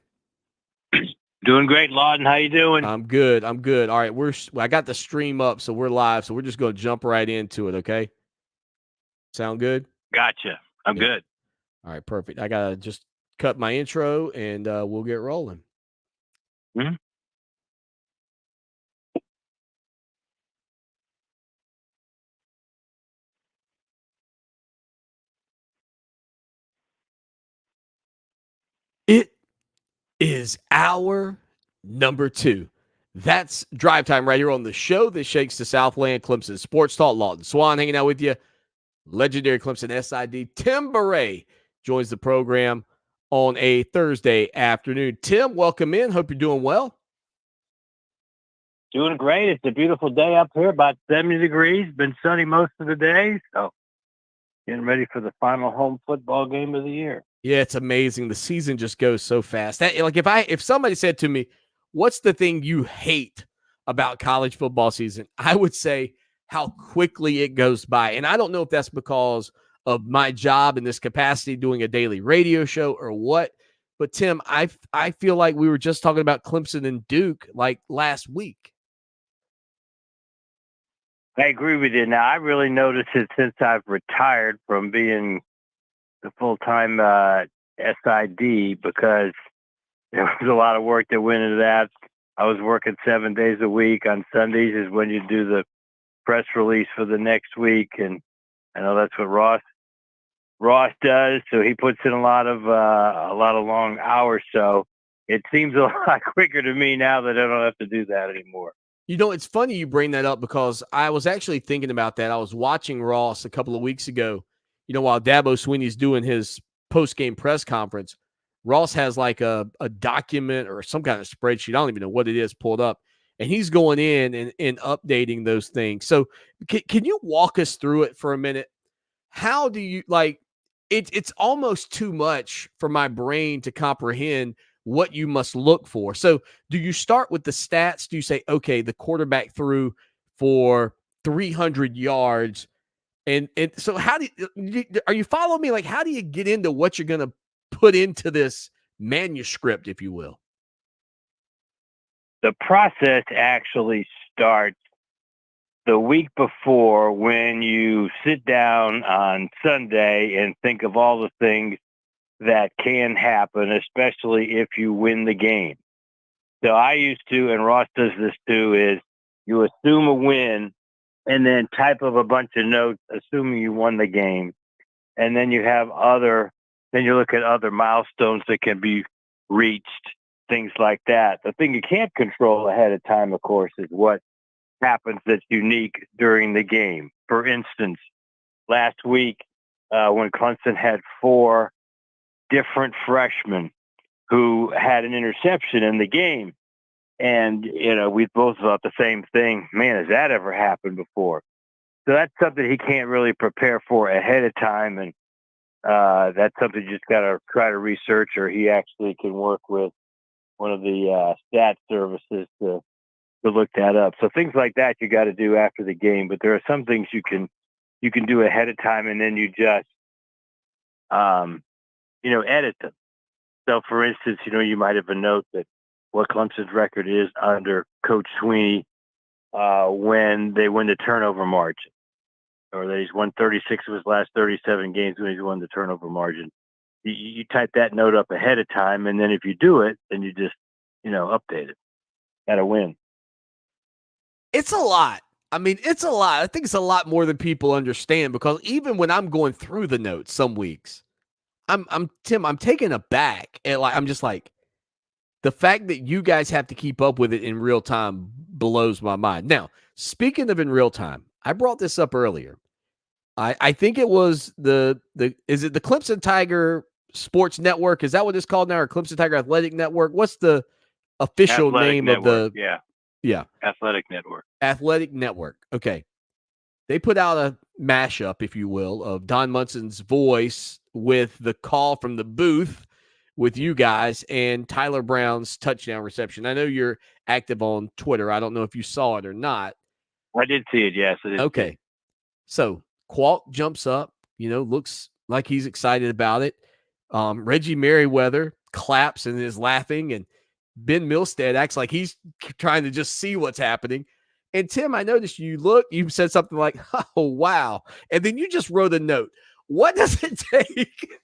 Doing great, Lawton. How you doing? I'm good. I'm good. All right, I got the stream up, so we're live. So we're just going to jump right into it. Okay. Sound good? Gotcha. I'm good. All right, perfect. I gotta just cut my intro, and we'll get rolling. Mm-hmm. It is hour number 2. That's drive time right here on the show that shakes the Southland. Clemson Sports Talk. Lawton Swan hanging out with you. Legendary Clemson SID Tim Beret joins the program on a Thursday afternoon. Tim, welcome in. Hope you're doing well. Doing great. It's a beautiful day up here, about 70 degrees. Been sunny most of the day, so getting ready for the final home football game of the year. Yeah, it's amazing. The season just goes so fast. If somebody said to me, "What's the thing you hate about college football season?" I would say how quickly it goes by. And I don't know if that's because of my job in this capacity doing a daily radio show or what. But Tim, I feel like we were just talking about Clemson and Duke like last week. I agree with you. Now, I really noticed it since I've retired from being the full-time SID, because there was a lot of work that went into that. I was working 7 days a week. On Sundays is when you do the press release for the next week, and I know that's what Ross does. So he puts in a lot of long hours. So it seems a lot quicker to me now that I don't have to do that anymore. You know, it's funny you bring that up because I was actually thinking about that. I was watching Ross a couple of weeks ago, while Dabo Swinney's doing his post-game press conference. Ross has like a document or some kind of spreadsheet. I don't even know what it is pulled up. And he's going in and updating those things. So can you walk us through it for a minute? How do you it's almost too much for my brain to comprehend what you must look for. So do you start with the stats? Do you say, okay, the quarterback threw for 300 yards? And so are you following me? Like, how do you get into what you're going to put into this manuscript, if you will? The process actually starts the week before, when you sit down on Sunday and think of all the things that can happen, especially if you win the game. So I used to, and Ross does this too, is you assume a win and then type up a bunch of notes assuming you won the game. And then you look at other milestones that can be reached, things like that. The thing you can't control ahead of time, of course, is what happens that's unique during the game. For instance, last week, when Clemson had 4 different freshmen who had an interception in the game, and we both thought the same thing. Man, has that ever happened before? So that's something he can't really prepare for ahead of time, and that's something you just got to try to research, or he actually can work with one of the stat services to look that up. So things like that you got to do after the game, but there are some things you can do ahead of time, and then you just edit them. So for instance, you might have a note that what Clemson's record is under Coach Sweeney when they win the turnover margin, or that he's won 36 of his last 37 games when he's won the turnover margin. you type that note up ahead of time, and then if you do it, then you just update it. Got to win. It's a lot. I mean, it's a lot. I think it's a lot more than people understand, because even when I'm going through the notes some weeks, I'm taken aback, and I'm just like, the fact that you guys have to keep up with it in real time blows my mind. Now, speaking of in real time, I brought this up earlier. I think it was is it the Clemson Tiger Sports Network? Is that what it's called now, or Clemson Tiger Athletic Network? What's the official Athletic name Network, of the yeah, Athletic Network. Athletic Network. Okay. They put out a mashup, if you will, of Don Munson's voice with the call from the booth with you guys and Tyler Brown's touchdown reception. I know you're active on Twitter. I don't know if you saw it or not. I did see it. Yes, I did. Okay. So Qualt jumps up, looks like he's excited about it. Reggie Merriweather claps and is laughing, and Ben Milstead acts like he's trying to just see what's happening. And Tim, I noticed you said something like, "Oh, wow." And then you just wrote a note. What does it take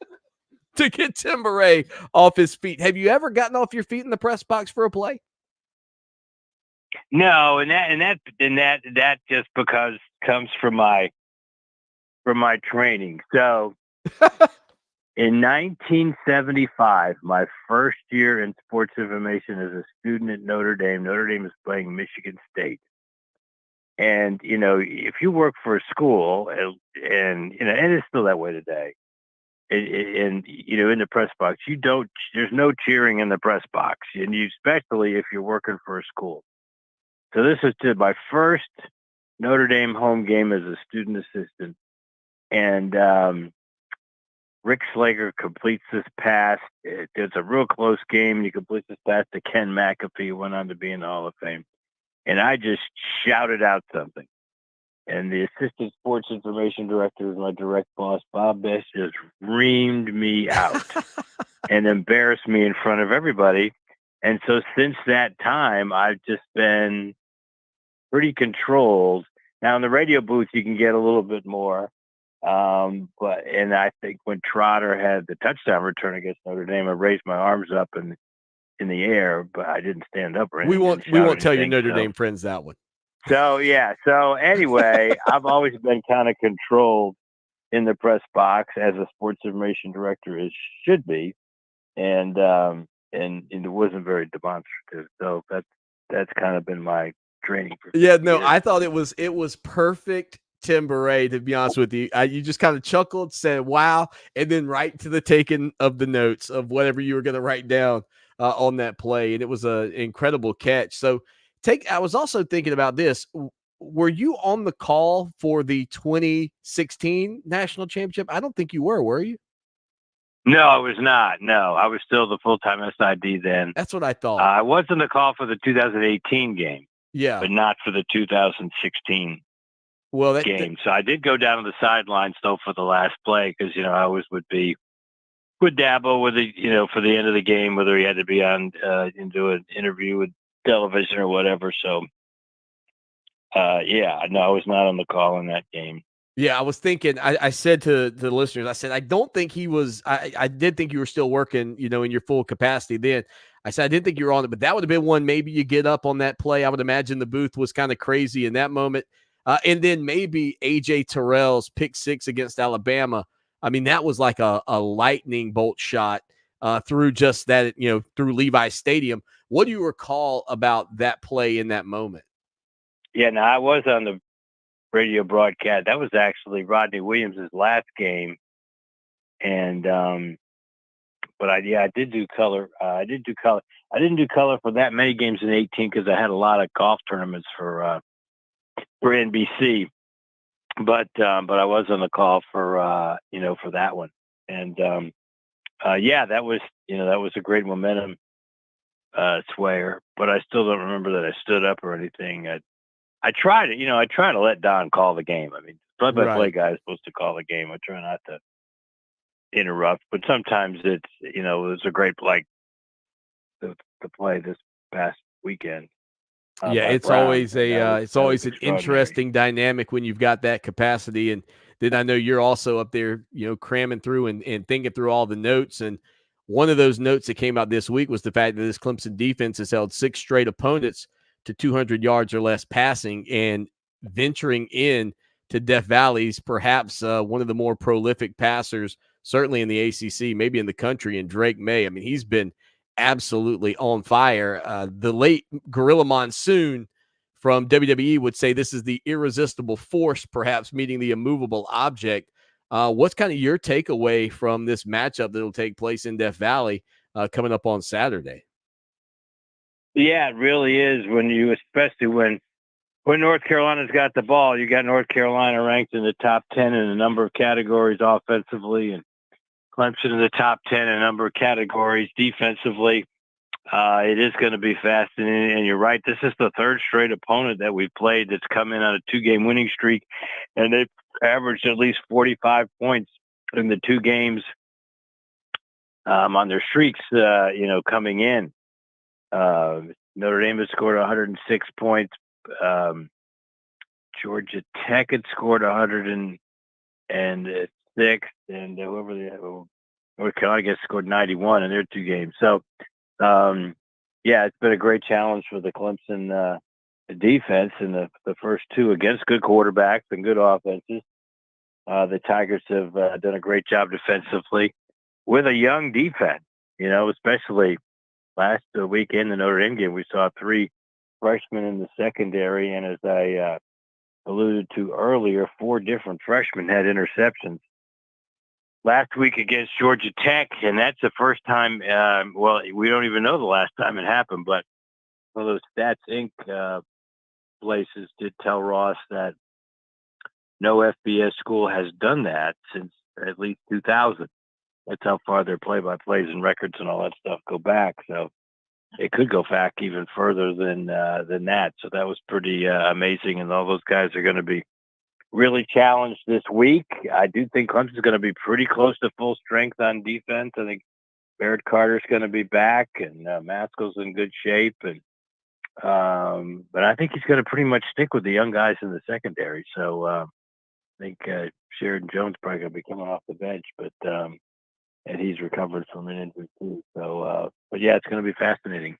to get Tim Murray off his feet? Have you ever gotten off your feet in the press box for a play? No, and that just because comes from my training. So in 1975, my first year in sports information as a student at Notre Dame was playing Michigan State. And, if you work for a school, and it's still that way today, and, in the press box, there's no cheering in the press box, and especially if you're working for a school. So this was my first Notre Dame home game as a student assistant. And Rick Slager completes this pass. It's a real close game. He completes this pass to Ken McAfee, who went on to be in the Hall of Fame. And I just shouted out something. And the assistant sports information director was my direct boss, Bob Best, just reamed me out and embarrassed me in front of everybody. And so since that time, I've just been pretty controlled. Now in the radio booth, you can get a little bit more. And I think when Trotter had the touchdown return against Notre Dame, I raised my arms up in the air, but I didn't stand up or anything. We won't tell your Notre Dame friends that one. So anyway, I've always been kind of controlled in the press box, as a sports information director should be, and it wasn't very demonstrative. So that's kind of been my training. Yeah, no, I thought it was perfect, Tim Murray, to be honest with you. You just kind of chuckled, said wow, and then right to the taking of the notes of whatever you were going to write down on that play, and it was an incredible catch. So I was also thinking about this. Were you on the call for the 2016 national championship? I don't think you were you? No, I was not. No, I was still the full-time SID then. That's what I thought. I was on the call for the 2018 game. Yeah. But not for the 2016 game. So I did go down to the sidelines though for the last play, because I always would dabble with it, for the end of the game, whether he had to be on and do an interview with television or whatever. So I was not on the call in that game. Yeah, I was thinking, I said to the listeners, I said, I don't think he was, I did think you were still working, in your full capacity then. I said, I didn't think you were on it, but that would have been one. Maybe you get up on that play. I would imagine the booth was kind of crazy in that moment. And then maybe AJ Terrell's pick 6 against Alabama. I mean, that was like a lightning bolt shot through just that, through Levi Stadium. What do you recall about that play in that moment? Yeah, no, I was on the radio broadcast. That was actually Rodney Williams' last game. And, but I did do color. I didn't do color for that many games in 18 because I had a lot of golf tournaments for NBC. But I was on the call for for that one. And that was a great momentum swayer. But I still don't remember that I stood up or anything. I try to let Don call the game. I mean, play-by-play guy is supposed to call the game. I try not to interrupt, but sometimes it's it was a great the play this past weekend. It's always an interesting dynamic when you've got that capacity. And then I know you're also up there, cramming through and thinking through all the notes. And one of those notes that came out this week was the fact that this Clemson defense has held 6 straight opponents to 200 yards or less passing, and venturing in to Death Valley's perhaps one of the more prolific passers, certainly in the ACC, maybe in the country, and Drake May. I mean, he's been absolutely on fire. The late Gorilla Monsoon from WWE would say this is the irresistible force, perhaps meeting the immovable object. What's kind of your takeaway from this matchup that will take place in Death Valley coming up on Saturday? Yeah, it really is. Especially when North Carolina's got the ball, you got North Carolina ranked in the top 10 in a number of categories offensively, and Clemson in the top 10 in a number of categories defensively. It is going to be fascinating, and you're right. This is the third straight opponent that we've played that's come in on a 2-game winning streak, and they've averaged at least 45 points in the 2 games on their streaks, coming in. Notre Dame has scored 106 points. Georgia Tech had scored 106, and North Carolina scored 91 in their 2 games. So, it's been a great challenge for the Clemson defense in the first 2 against good quarterbacks and good offenses. The Tigers have done a great job defensively with a young defense, especially last weekend, the Notre Dame game, we saw 3 freshmen in the secondary. And as I alluded to earlier, 4 different freshmen had interceptions last week against Georgia Tech. And that's the first time, we don't even know the last time it happened, but one of those Stats Inc. Places did tell Ross that no FBS school has done that since at least 2000. That's how far their play-by-plays and records and all that stuff go back. So it could go back even further than that. So that was pretty amazing. And all those guys are going to be really challenged this week. I do think Clemson's going to be pretty close to full strength on defense. I think Barrett Carter's going to be back, and Maskell's in good shape. And but I think he's going to pretty much stick with the young guys in the secondary. So I think Sheridan Jones probably going to be coming off the bench, but and he's recovered from an injury too. So, but yeah, it's going to be fascinating.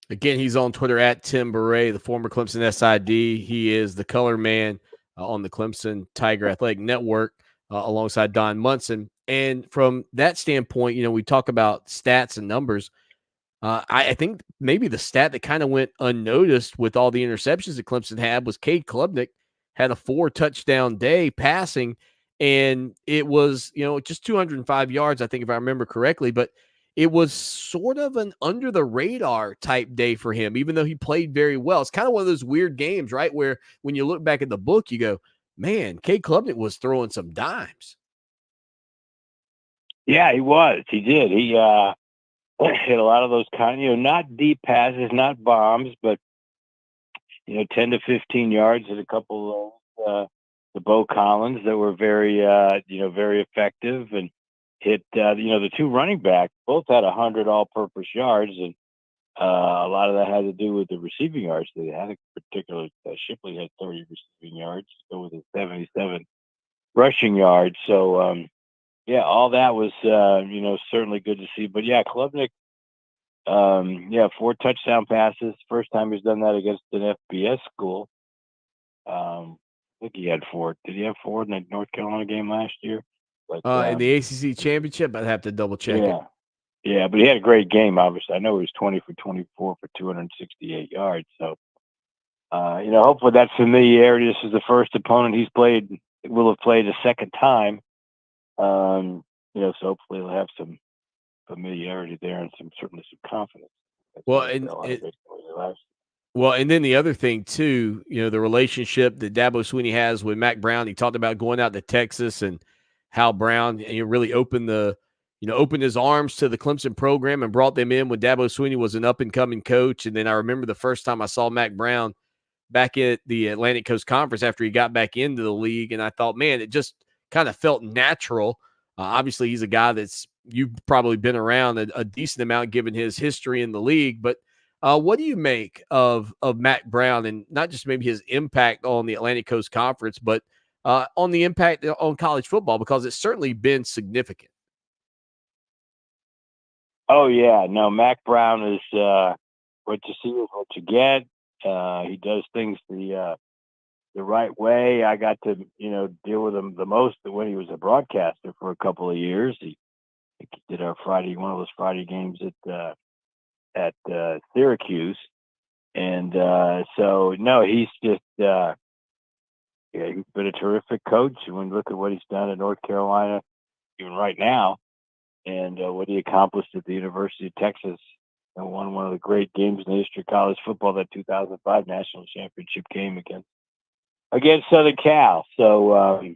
Again, he's on Twitter at Tim Beret, the former Clemson SID. He is the color man on the Clemson Tiger Athletic Network alongside Don Munson. And from that standpoint, we talk about stats and numbers. I think maybe the stat that kind of went unnoticed with all the interceptions that Clemson had was Cade Klubnik had a 4-touchdown day passing, and it was, just 205 yards, I think, if I remember correctly, but it was sort of an under the radar type day for him, even though he played very well. It's kind of one of those weird games, right, where when you look back at the book, you go, man, Cade Klubnik was throwing some dimes. Yeah, he was. He did. He hit a lot of those not deep passes, not bombs, but 10 to 15 yards at a couple of the Bo Collins that were very very effective, and hit the 2 running backs both had 100 all-purpose yards, and a lot of that had to do with the receiving yards they had. Particularly Shipley had 30 receiving yards, so with his 77 rushing yards. So all that was certainly good to see. But yeah, Klubnik, 4 touchdown passes. First time he's done that against an FBS school. I think he had 4. Did he have 4 in the North Carolina game last year? But, in the ACC championship, I'd have to double check it. Yeah, but he had a great game, obviously. I know he was 20 for 24 for 268 yards. So, hopefully that familiarity, this is the first opponent will have played a second time. So hopefully he'll have some familiarity there and certainly some confidence. And then the other thing too, the relationship that Dabo Swinney has with Mack Brown. He talked about going out to Texas and how Brown really opened his arms to the Clemson program and brought them in when Dabo Swinney was an up and coming coach. And then I remember the first time I saw Mack Brown back at the Atlantic Coast Conference after he got back into the league, and I thought, man, it just kind of felt natural. Obviously, he's a guy you've probably been around a decent amount given his history in the league. But what do you make of Mack Brown, and not just maybe his impact on the Atlantic Coast Conference, but on the impact on college football, because it's certainly been significant. Oh yeah, no, Mac Brown is what you see is what you get. He does things the right way. I got to deal with him the most when he was a broadcaster for a couple of years. He did one of those Friday games at Syracuse, and so no, he's just he's been a terrific coach. When you look at what he's done at North Carolina, even right now, and what he accomplished at the University of Texas, and won one of the great games in the history of college football, that 2005 national championship game against Southern Cal. So,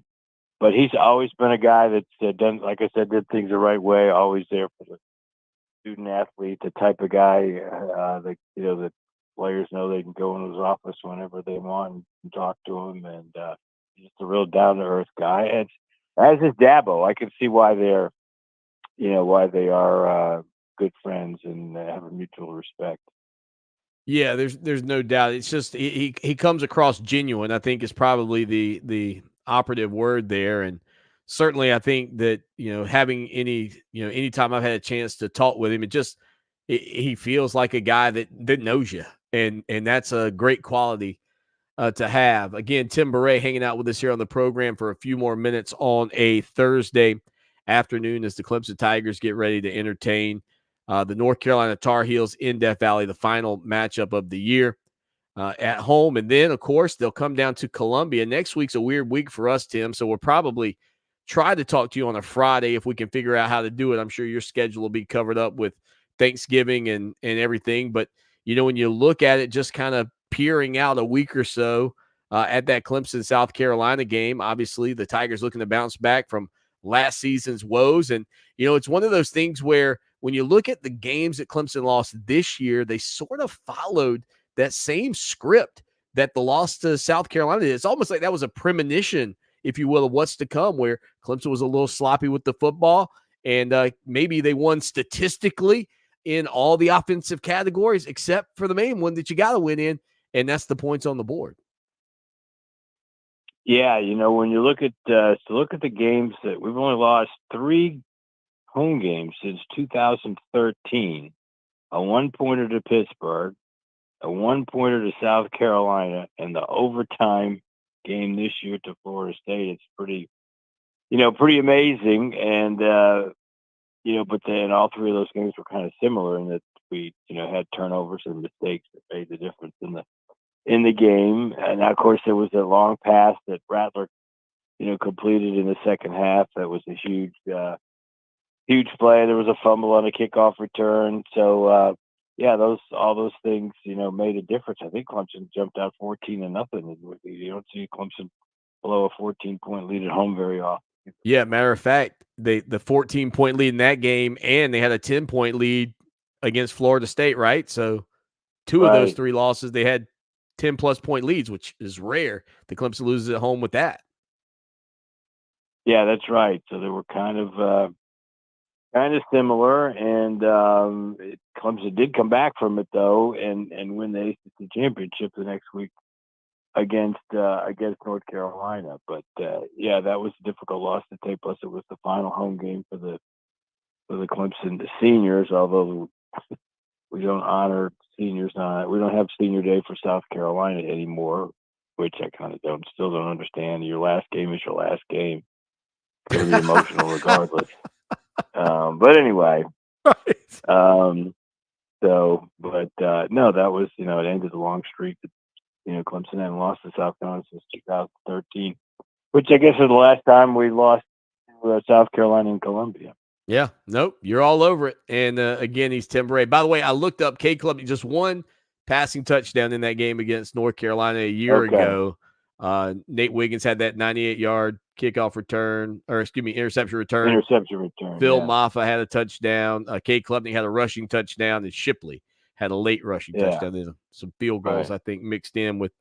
but he's always been a guy that's done, like I said, did things the right way. Always there for the student athlete, the type of guy that that players know they can go in his office whenever they want and talk to him, and he's just a real down to earth guy. And as is Dabo, I can see why they are good friends and have a mutual respect. Yeah, there's no doubt. It's just he comes across genuine, I think, is probably the operative word there. And certainly I think that, having anytime I've had a chance to talk with him, he feels like a guy that knows you. And that's a great quality to have. Again, Tim Beret hanging out with us here on the program for a few more minutes on a Thursday afternoon as the Clemson Tigers get ready to entertain the North Carolina Tar Heels in Death Valley, the final matchup of the year at home. And then, of course, they'll come down to Columbia. Next week's a weird week for us, Tim, so we'll probably try to talk to you on a Friday if we can figure out how to do it. I'm sure your schedule will be covered up with Thanksgiving and everything. But, when you look at it, just kind of peering out a week or so at that Clemson, South Carolina game, obviously the Tigers looking to bounce back from last season's woes. And, it's one of those things where when you look at the games that Clemson lost this year, they sort of followed that same script that the loss to South Carolina did. It's almost like that was a premonition, if you will, of what's to come, where Clemson was a little sloppy with the football, and maybe they won statistically in all the offensive categories, except for the main one that you got to win in, and that's the points on the board. Yeah, when you look at the games that we've only lost 3 home games since 2013, a 1-pointer to Pittsburgh, a 1-pointer to South Carolina, and the overtime game this year to Florida State. It's pretty amazing. And, but then all 3 of those games were kind of similar in that we, had turnovers and mistakes that made the difference in the game. And now, of course, there was a long pass that Rattler, completed in the second half. That was a huge play. There was a fumble on a kickoff return. So, all those things, made a difference. I think Clemson jumped out 14-0. You don't see Clemson blow a 14-point lead at home very often. Yeah, matter of fact, the 14-point lead in that game, and they had a 10-point lead against Florida State, right? So 2 of those 3 losses, they had 10-plus point leads, which is rare. The Clemson loses at home with that. Yeah, that's right. So they were kind of similar, and Clemson did come back from it though, and win the ACC championship the next week against North Carolina. But that was a difficult loss to take. Plus, it was the final home game for the Clemson seniors. Although we don't honor seniors we don't have Senior Day for South Carolina anymore, which I kind of still don't understand. Your last game is your last game. It's going to be emotional regardless. But anyway, Right. no, that was, it ended a long streak that, Clemson hadn't lost to South Carolina since 2013, which I guess is the last time we lost to South Carolina and Columbia. Yeah, nope, you're all over it. And again, he's Tim Bray. By the way, I looked up K-Club, just 1 passing touchdown in that game against North Carolina a year ago. Nate Wiggins had that 98-yard kickoff return, interception return. Phil Maffa had a touchdown. Kay Klubnik had a rushing touchdown, and Shipley had a late rushing touchdown. There's some field goals, I think, mixed in with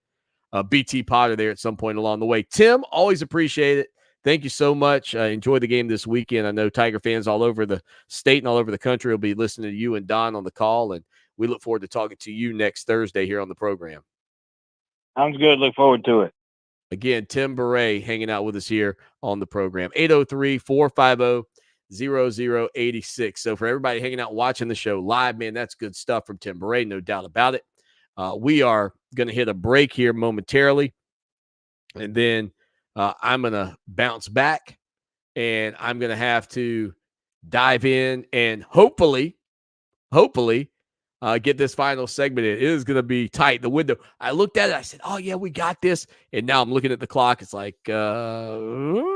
BT Potter there at some point along the way. Tim, always appreciate it. Thank you so much. Enjoy the game this weekend. I know Tiger fans all over the state and all over the country will be listening to you and Don on the call, and we look forward to talking to you next Thursday here on the program. Sounds good. Look forward to it. Again, Tim Beret hanging out with us here on the program. 803-450-0086. So for everybody hanging out watching the show live, man, that's good stuff from Tim Beret, no doubt about it. We are going to hit a break here momentarily, and then I'm going to bounce back, and I'm going to have to dive in and hopefully get this final segment in. It is going to be tight. The window. I looked at it. I said, oh, yeah, we got this. And now I'm looking at the clock. It's like, we'll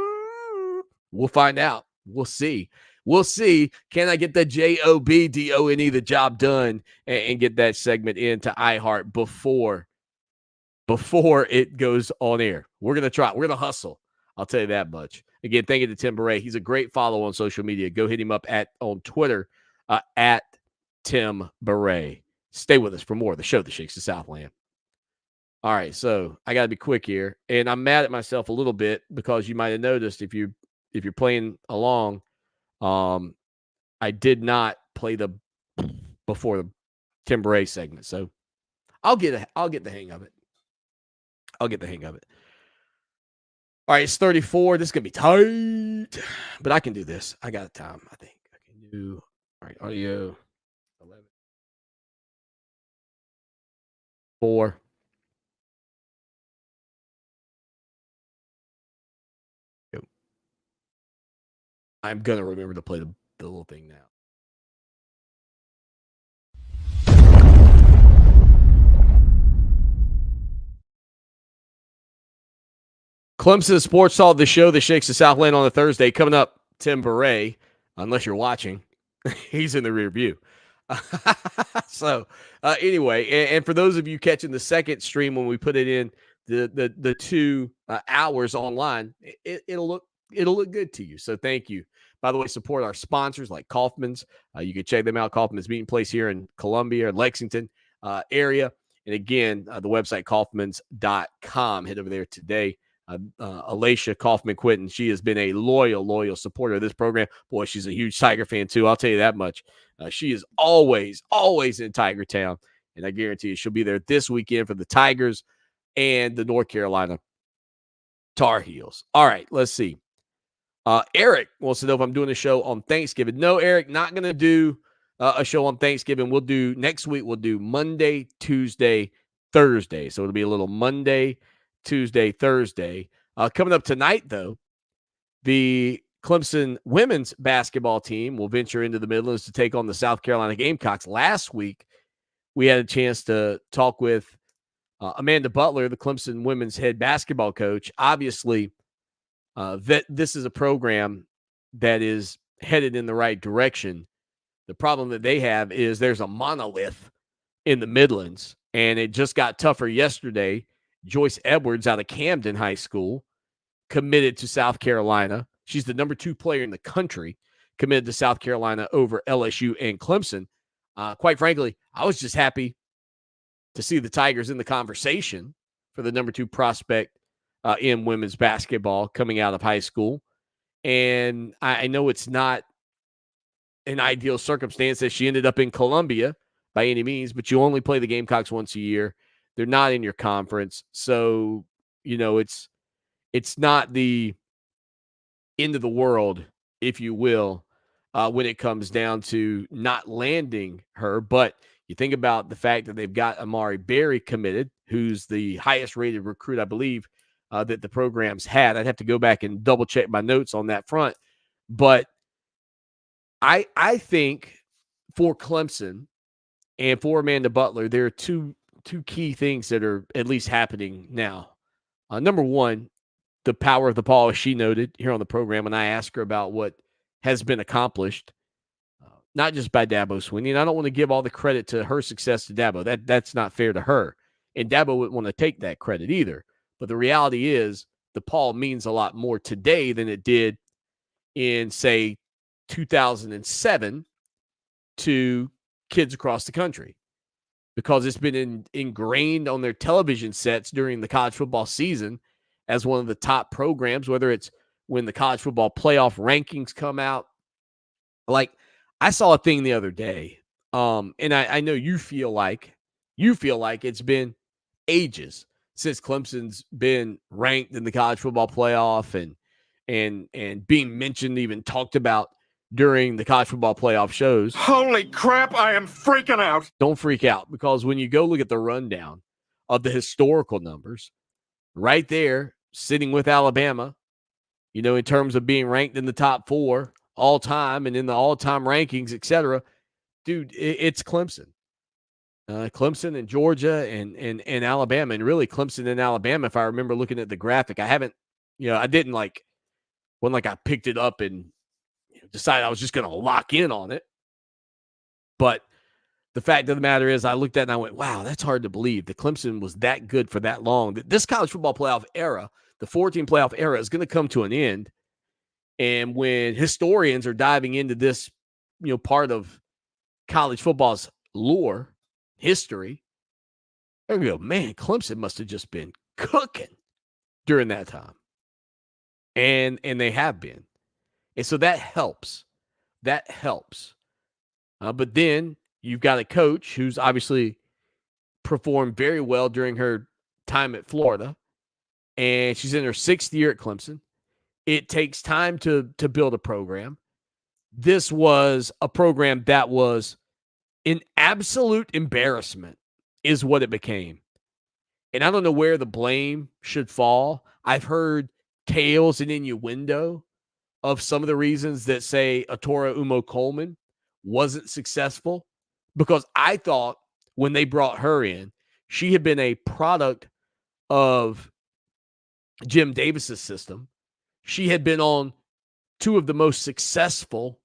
find out. We'll see. We'll see. Can I get the JOBDONE, the job done, and get that segment into iHeart before it goes on air? We're going to try. We're going to hustle. I'll tell you that much. Again, thank you to Tim Beret. He's a great follow on social media. Go hit him up on Twitter at Tim Beret. Stay with us for more of the show that shakes the Southland. All right, so I got to be quick here, and I'm mad at myself a little bit because you might have noticed if you're playing along, I did not play the before the Tim Beret segment, so I'll get the hang of it. All right, it's 34. This is gonna be tight, but I can do this. I got time. I think I can do. All right, audio. 11. 4. Go. I'm going to remember to play the little thing now. Clemson Sports Talk, the show that shakes the Southland on a Thursday. Coming up, Tim Beret, unless you're watching. He's in the rear view. So anyway, and for those of you catching the second stream when we put it in the 2 hours online, it'll look good to you. So thank you. By the way, support our sponsors like Kaufman's. You can check them out. Kaufman's Meeting Place here in Columbia, Lexington area. And again, the website kaufmans.com. Head over there today. Alicia Kaufman-Quinton, she has been a loyal supporter of this program. Boy, she's a huge Tiger fan too. I'll tell you that much. She is always in Tiger Town, and I guarantee you she'll be there this weekend for the Tigers and the North Carolina Tar Heels. All right, let's see. Eric wants to know if I'm doing a show on Thanksgiving. No, Eric, not going to do a show on Thanksgiving. We'll do next week. We'll do Monday, Tuesday, Thursday. So it'll be a little Monday, Tuesday, Thursday. Coming up tonight, though, the Clemson women's basketball team will venture into the Midlands to take on the South Carolina Gamecocks. Last week, we had a chance to talk with Amanda Butler, the Clemson women's head basketball coach. Obviously, that this is a program that is headed in the right direction. The problem that they have is there's a monolith in the Midlands, and it just got tougher yesterday. Joyce Edwards out of Camden High School committed to South Carolina. She's the number 2 player in the country, committed to South Carolina over LSU and Clemson. Quite frankly, I was just happy to see the Tigers in the conversation for the number 2 prospect in women's basketball coming out of high school. And I know it's not an ideal circumstance that she ended up in Columbia by any means, but you only play the Gamecocks once a year. They're not in your conference. So, it's not the end of the world, if you will, when it comes down to not landing her. But you think about the fact that they've got Amari Berry committed, who's the highest rated recruit, I believe, that the program's had. I'd have to go back and double check my notes on that front. But I think for Clemson and for Amanda Butler, there are two key things that are at least happening now. Number one, the power of the ball, as she noted here on the program, and I asked her about what has been accomplished, not just by Dabo Swinney, and I don't want to give all the credit to her success to Dabo. That's not fair to her, and Dabo wouldn't want to take that credit either. But the reality is, DePaul means a lot more today than it did in, say, 2007 to kids across the country, because it's been ingrained on their television sets during the college football season as one of the top programs, whether it's when the college football playoff rankings come out. Like, I saw a thing the other day, and I know you feel like it's been ages since Clemson's been ranked in the college football playoff and being mentioned, even talked about during the college football playoff shows. Holy crap, I am freaking out. Don't freak out, because when you go look at the rundown of the historical numbers, right there, sitting with Alabama, in terms of being ranked in the top 4 all time and in the all-time rankings, etc., dude, it's Clemson. Clemson and Georgia and Alabama, and really Clemson and Alabama, if I remember looking at the graphic. I haven't, I didn't when I picked it up and decided I was just going to lock in on it. But the fact of the matter is, I looked at it and I went, wow, that's hard to believe that Clemson was that good for that long. This college football playoff era, the 14 playoff era, is going to come to an end. And when historians are diving into this, part of college football's lore, history, they're going to go, man, Clemson must have just been cooking during that time. And they have been. And so that helps. That helps. But then you've got a coach who's obviously performed very well during her time at Florida, and she's in her 6th year at Clemson. It takes time to build a program. This was a program that was an absolute embarrassment, is what it became. And I don't know where the blame should fall. I've heard tales and innuendo of some of the reasons that say Atora Umo Coleman wasn't successful, because I thought when they brought her in, she had been a product of Jim Davis's system. She had been on 2 of the most successful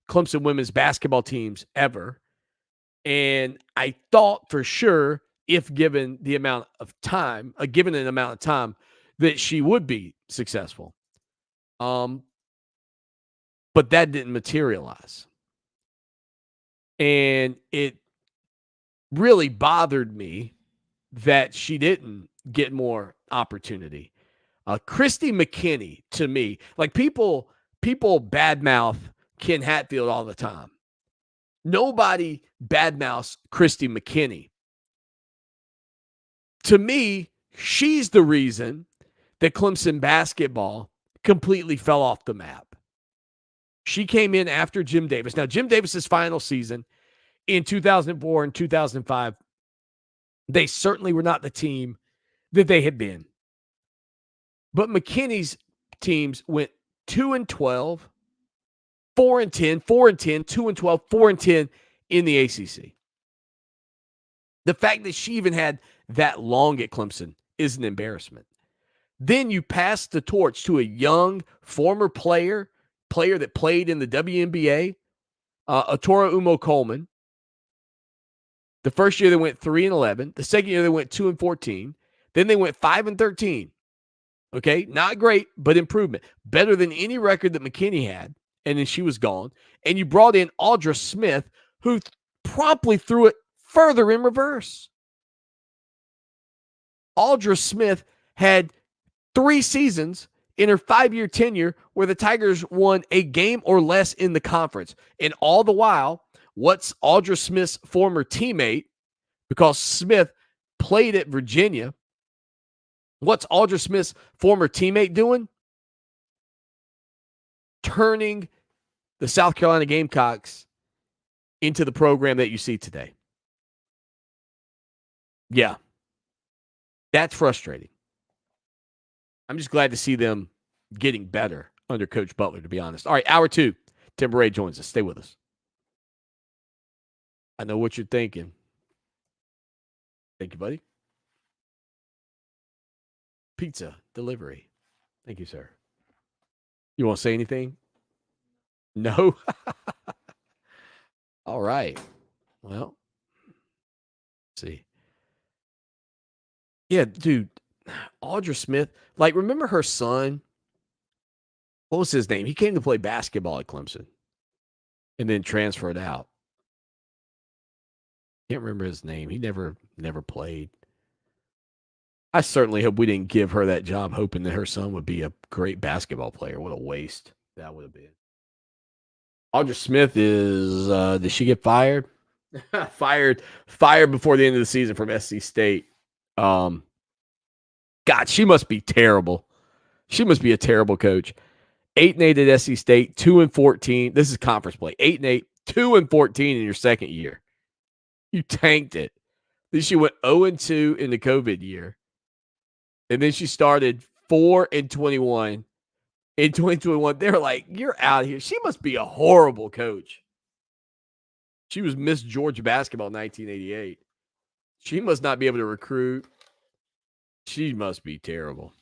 Clemson women's basketball teams ever. And I thought for sure, if given the amount of time, given an amount of time, that she would be successful. But that didn't materialize. And it really bothered me that she didn't get more opportunity. Christy McKinney, to me, like people badmouth Ken Hatfield all the time. Nobody badmouths Christy McKinney. To me, she's the reason that Clemson basketball completely fell off the map. She came in after Jim Davis. Now, Jim Davis's final season in 2004 and 2005, they certainly were not the team that they had been. But McKinney's teams went 2-12, 4-10, 4-10, 2-12, 4-10 in the ACC. The fact that she even had that long at Clemson is an embarrassment. Then you pass the torch to a young former player that played in the WNBA, Atora Umo Coleman. The first year they went 3-11. The second year they went 2-14. Then they went 5-13. Okay, not great, but improvement. Better than any record that McKinney had, and then she was gone. And you brought in Audra Smith, who promptly threw it further in reverse. Audra Smith had 3 seasons in her 5-year tenure where the Tigers won a game or less in the conference. And all the while, what's Audra Smith's former teammate, because Smith played at Virginia, what's Audra Smith's former teammate doing? Turning the South Carolina Gamecocks into the program that you see today. Yeah. That's frustrating. I'm just glad to see them getting better under Coach Butler, to be honest. All right, hour 2. Tim Bray joins us. Stay with us. I know what you're thinking. Thank you, buddy. Pizza delivery. Thank you, sir. You want to say anything? No? All right. Well, let's see. Yeah, dude, Audra Smith, like, remember her son? What was his name? He came to play basketball at Clemson and then transferred out. Can't remember his name. He never played. I certainly hope we didn't give her that job hoping that her son would be a great basketball player. What a waste that would have been. Audra Smith is, did she get fired? Fired before the end of the season from SC State. God, she must be terrible. She must be a terrible coach. 8-8 at SC State, 2-14. This is conference play. 8-8, 2-14 in your second year. You tanked it. Then she went 0-2 in the COVID year. And then she started 4-21 in 2021. They're like, you're out of here. She must be a horrible coach. She was Miss Georgia basketball in 1988. She must not be able to recruit. She must be terrible.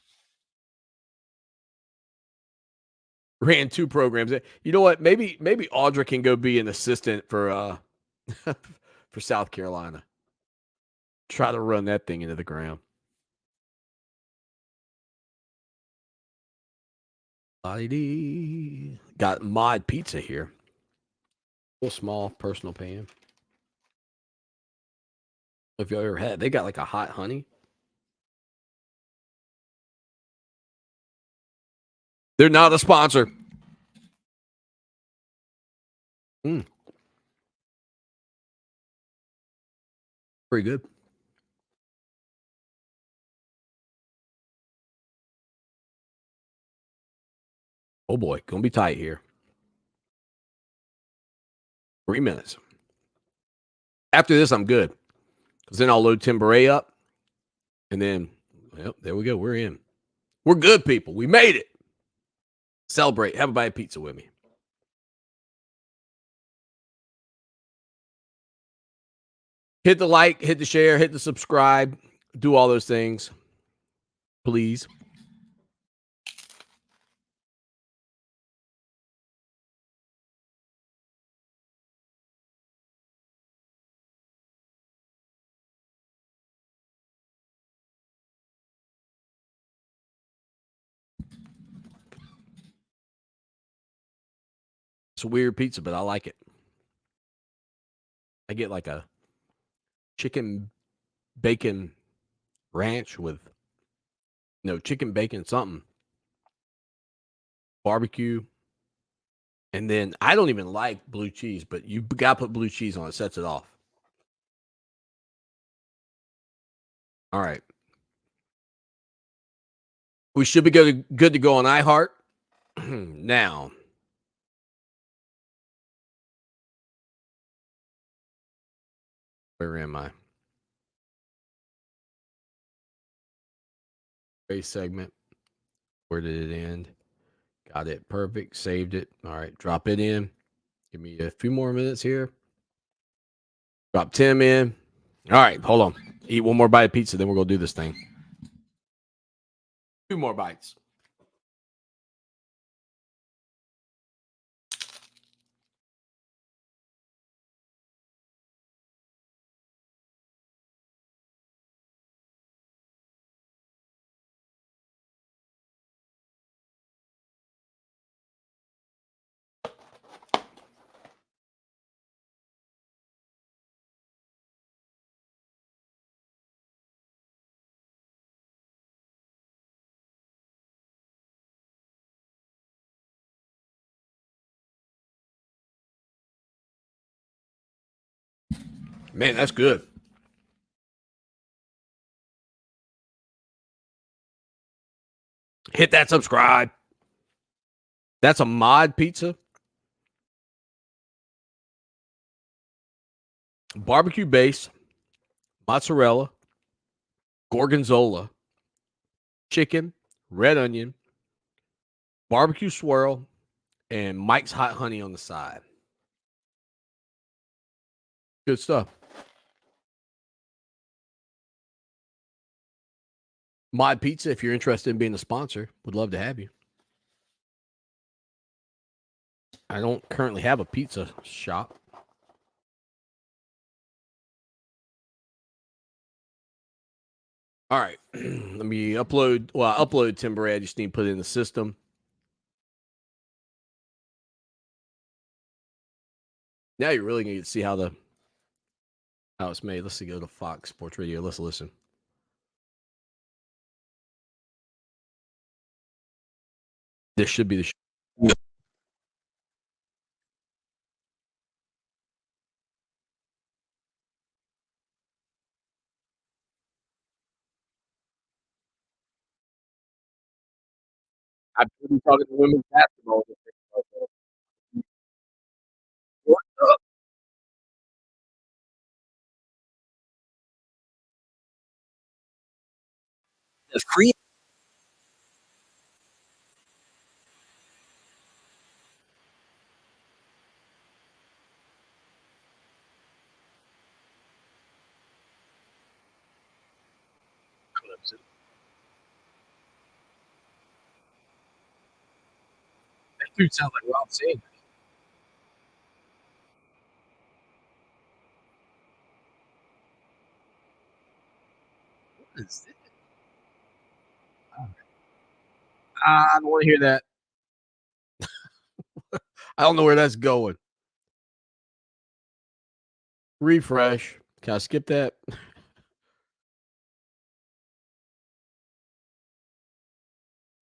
Ran 2 programs. You know what? Maybe Audra can go be an assistant for for South Carolina. Try to run that thing into the ground. Got Mod Pizza here. A little small personal pan. If you ever had, they got like a hot honey. They're not a sponsor. Pretty good. Oh boy, gonna be tight here. 3 minutes. After this, I'm good. Because then I'll load Tim Beret up. And then, well, there we go. We're in. We're good, people. We made it. Celebrate. Have a bite of pizza with me. Hit the like, hit the share, hit the subscribe. Do all those things. Please. It's a weird pizza, but I like it. I get like a chicken bacon ranch with chicken bacon something. Barbecue. And then I don't even like blue cheese, but you got to put blue cheese on it. Sets it off. All right. We should be good to go on iHeart. Now. Where am I? Race segment. Where did it end? Got it. Perfect. Saved it. All right. Drop it in. Give me a few more minutes here. Drop Tim in. All right. Hold on. Eat one more bite of pizza, then we're going to do this thing. 2 more bites. Man, that's good. Hit that subscribe. That's a mod pizza. Barbecue base, mozzarella, gorgonzola, chicken, red onion, barbecue swirl, and Mike's Hot Honey on the side. Good stuff. Mod Pizza, if you're interested in being a sponsor, would love to have you. I don't currently have a pizza shop. All right. Let me upload. Well, I uploaded Tim Beret. I just need to put it in the system. Now you're really going to see how it's made. Let's see. Go to Fox Sports Radio. Let's listen. This should be the show. I'm talking women's basketball. What's up? The free Clemson. That dude sounds like Rob Sanders. What is this? I don't want to hear that. I don't know where that's going. Refresh. Can I skip that?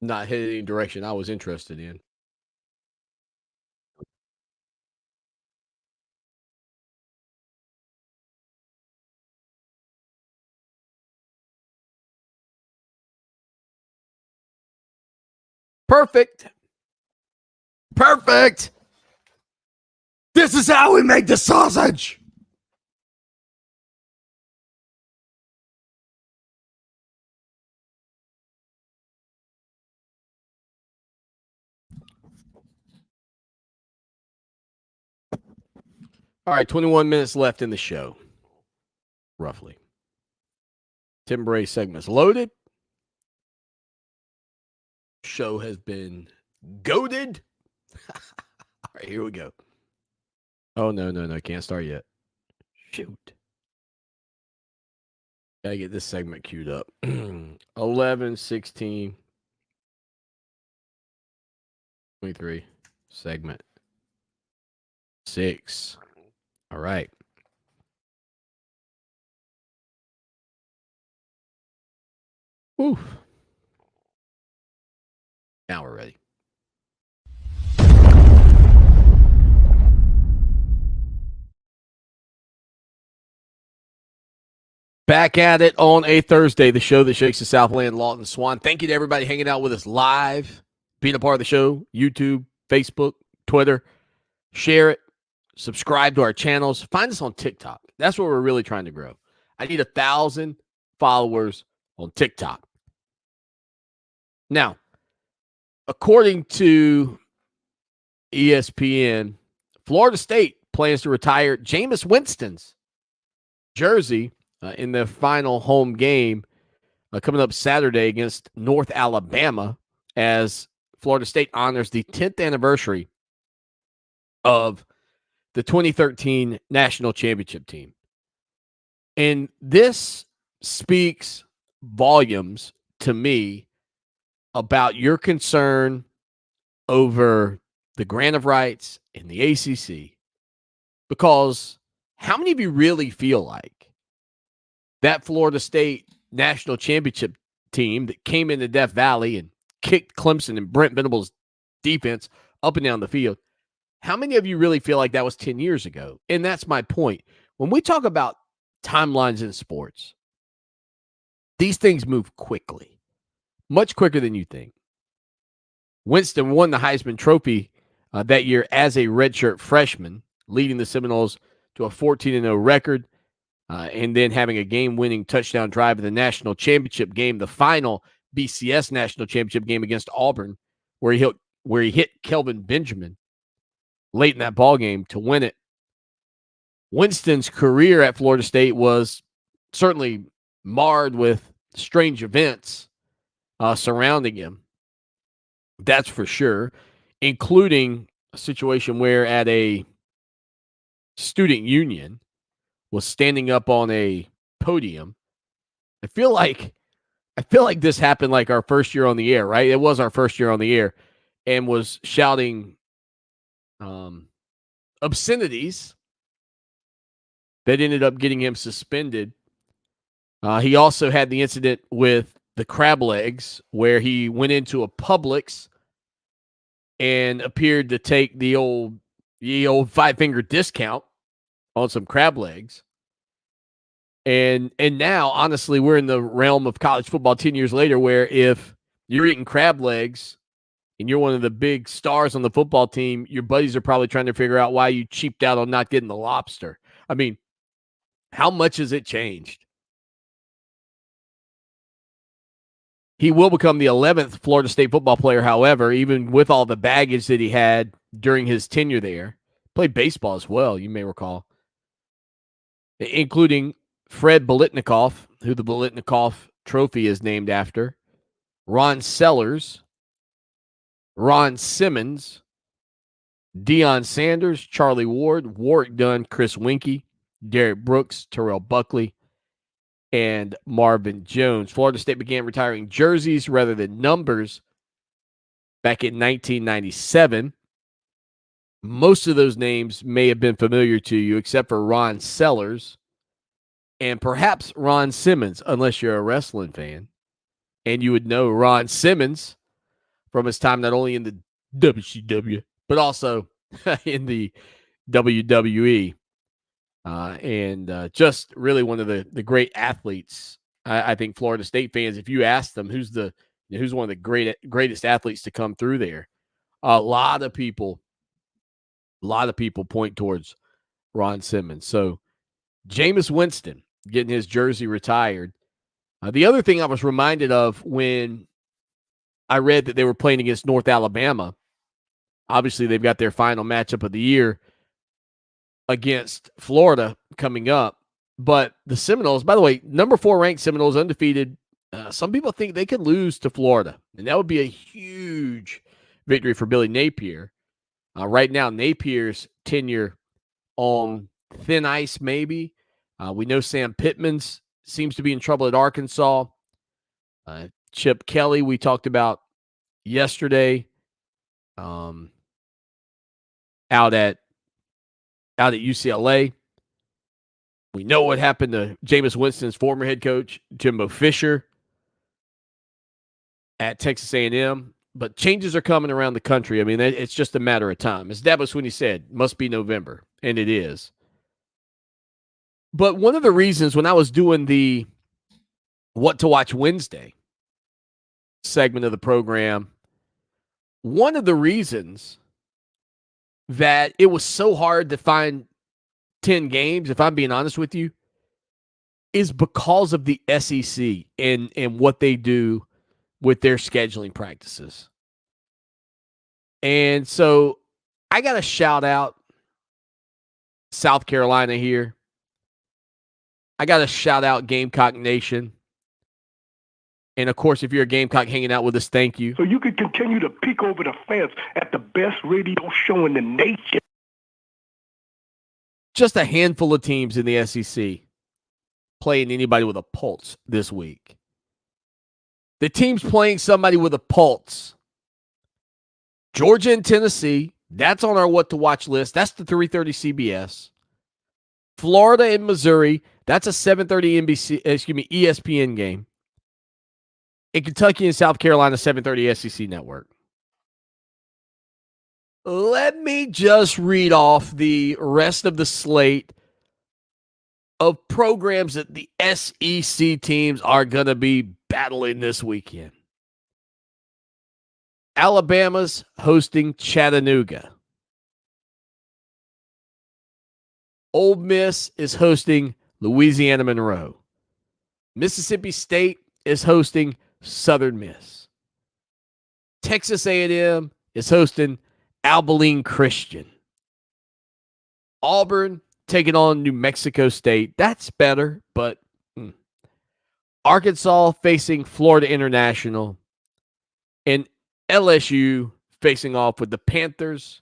Not headed any direction I was interested in. Perfect. Perfect. This is how we make the sausage. All right, 21 minutes left in the show, roughly. Tim Bray segment's loaded. Show has been goaded. All right, here we go. Oh, no. Can't start yet. Shoot. Gotta get this segment queued up. 11, 16, 23. Segment 6. All right. Woo. Now we're ready. Back at it on a Thursday, the show that shakes the Southland, Lawton Swan. Thank you to everybody hanging out with us live, being a part of the show, YouTube, Facebook, Twitter. Share it. Subscribe to our channels. Find us on TikTok. That's where we're really trying to grow. I need 1,000 followers on TikTok. Now, according to ESPN, Florida State plans to retire Jameis Winston's jersey in their final home game coming up Saturday against North Alabama as Florida State honors the 10th anniversary of the 2013 national championship team. And this speaks volumes to me about your concern over the grant of rights in the ACC, because how many of you really feel like that Florida State national championship team that came into Death Valley and kicked Clemson and Brent Venables' defense up and down the field, how many of you really feel like that was 10 years ago? And that's my point. When we talk about timelines in sports, these things move quickly, much quicker than you think. Winston won the Heisman Trophy that year as a redshirt freshman, leading the Seminoles to a 14-0 record, and then having a game-winning touchdown drive in the national championship game, the final BCS national championship game against Auburn, where he hit Kelvin Benjamin late in that ball game to win it. Winston's career at Florida State was certainly marred with strange events surrounding him. That's for sure, including a situation where at a student union was standing up on a podium. I feel like this happened like our first year on the air, right? It was our first year on the air, and was shouting obscenities that ended up getting him suspended. He also had the incident with the crab legs where he went into a Publix and appeared to take the old 5-finger discount on some crab legs. And now, honestly, we're in the realm of college football 10 years later, where if you're eating crab legs and you're one of the big stars on the football team, your buddies are probably trying to figure out why you cheaped out on not getting the lobster. I mean, how much has it changed? He will become the 11th Florida State football player, however, even with all the baggage that he had during his tenure there. Played baseball as well, you may recall, including Fred Biletnikoff, who the Biletnikoff Trophy is named after, Ron Sellers, Ron Simmons, Deion Sanders, Charlie Ward, Warwick Dunn, Chris Winkie, Derek Brooks, Terrell Buckley, and Marvin Jones. Florida State began retiring jerseys rather than numbers back in 1997. Most of those names may have been familiar to you, except for Ron Sellers and perhaps Ron Simmons, unless you're a wrestling fan. And you would know Ron Simmons from his time not only in the WCW, but also in the WWE. And just really one of the great athletes. I think Florida State fans, if you ask them who's one of the greatest athletes to come through there, a lot of people point towards Ron Simmons. So Jameis Winston getting his jersey retired. The other thing I was reminded of when I read that they were playing against North Alabama, obviously they've got their final matchup of the year against Florida coming up. But the Seminoles, by the way, number 4 ranked Seminoles, undefeated. Some people think they could lose to Florida, and that would be a huge victory for Billy Napier. Right now, Napier's tenure on thin ice, maybe. We know Sam Pittman's seems to be in trouble at Arkansas. Chip Kelly, we talked about yesterday, out at UCLA. We know what happened to Jameis Winston's former head coach, Jimbo Fisher, at Texas A&M. But changes are coming around the country. I mean, it's just a matter of time. As Dabo Swinney said, must be November, and it is. But one of the reasons when I was doing the What to Watch Wednesday segment of the program, one of the reasons that it was so hard to find 10 games, if I'm being honest with you, is because of the SEC and what they do with their scheduling practices. And so I got to shout out South Carolina here. I got to shout out Gamecock Nation. And, of course, if you're a Gamecock hanging out with us, thank you. So you can continue to peek over the fence at the best radio show in the nation. Just a handful of teams in the SEC playing anybody with a pulse this week. The teams playing somebody with a pulse. Georgia and Tennessee, that's on our What to Watch list. That's the 3:30 CBS. Florida and Missouri, that's a 7:30 ESPN game. And Kentucky and South Carolina, 7:30 SEC Network. Let me just read off the rest of the slate of programs that the SEC teams are going to be battling this weekend. Alabama's hosting Chattanooga. Ole Miss is hosting Louisiana Monroe. Mississippi State is hosting Southern Miss. Texas A&M is hosting Abilene Christian. Auburn taking on New Mexico State. That's better, but Arkansas facing Florida International. And LSU facing off with the Panthers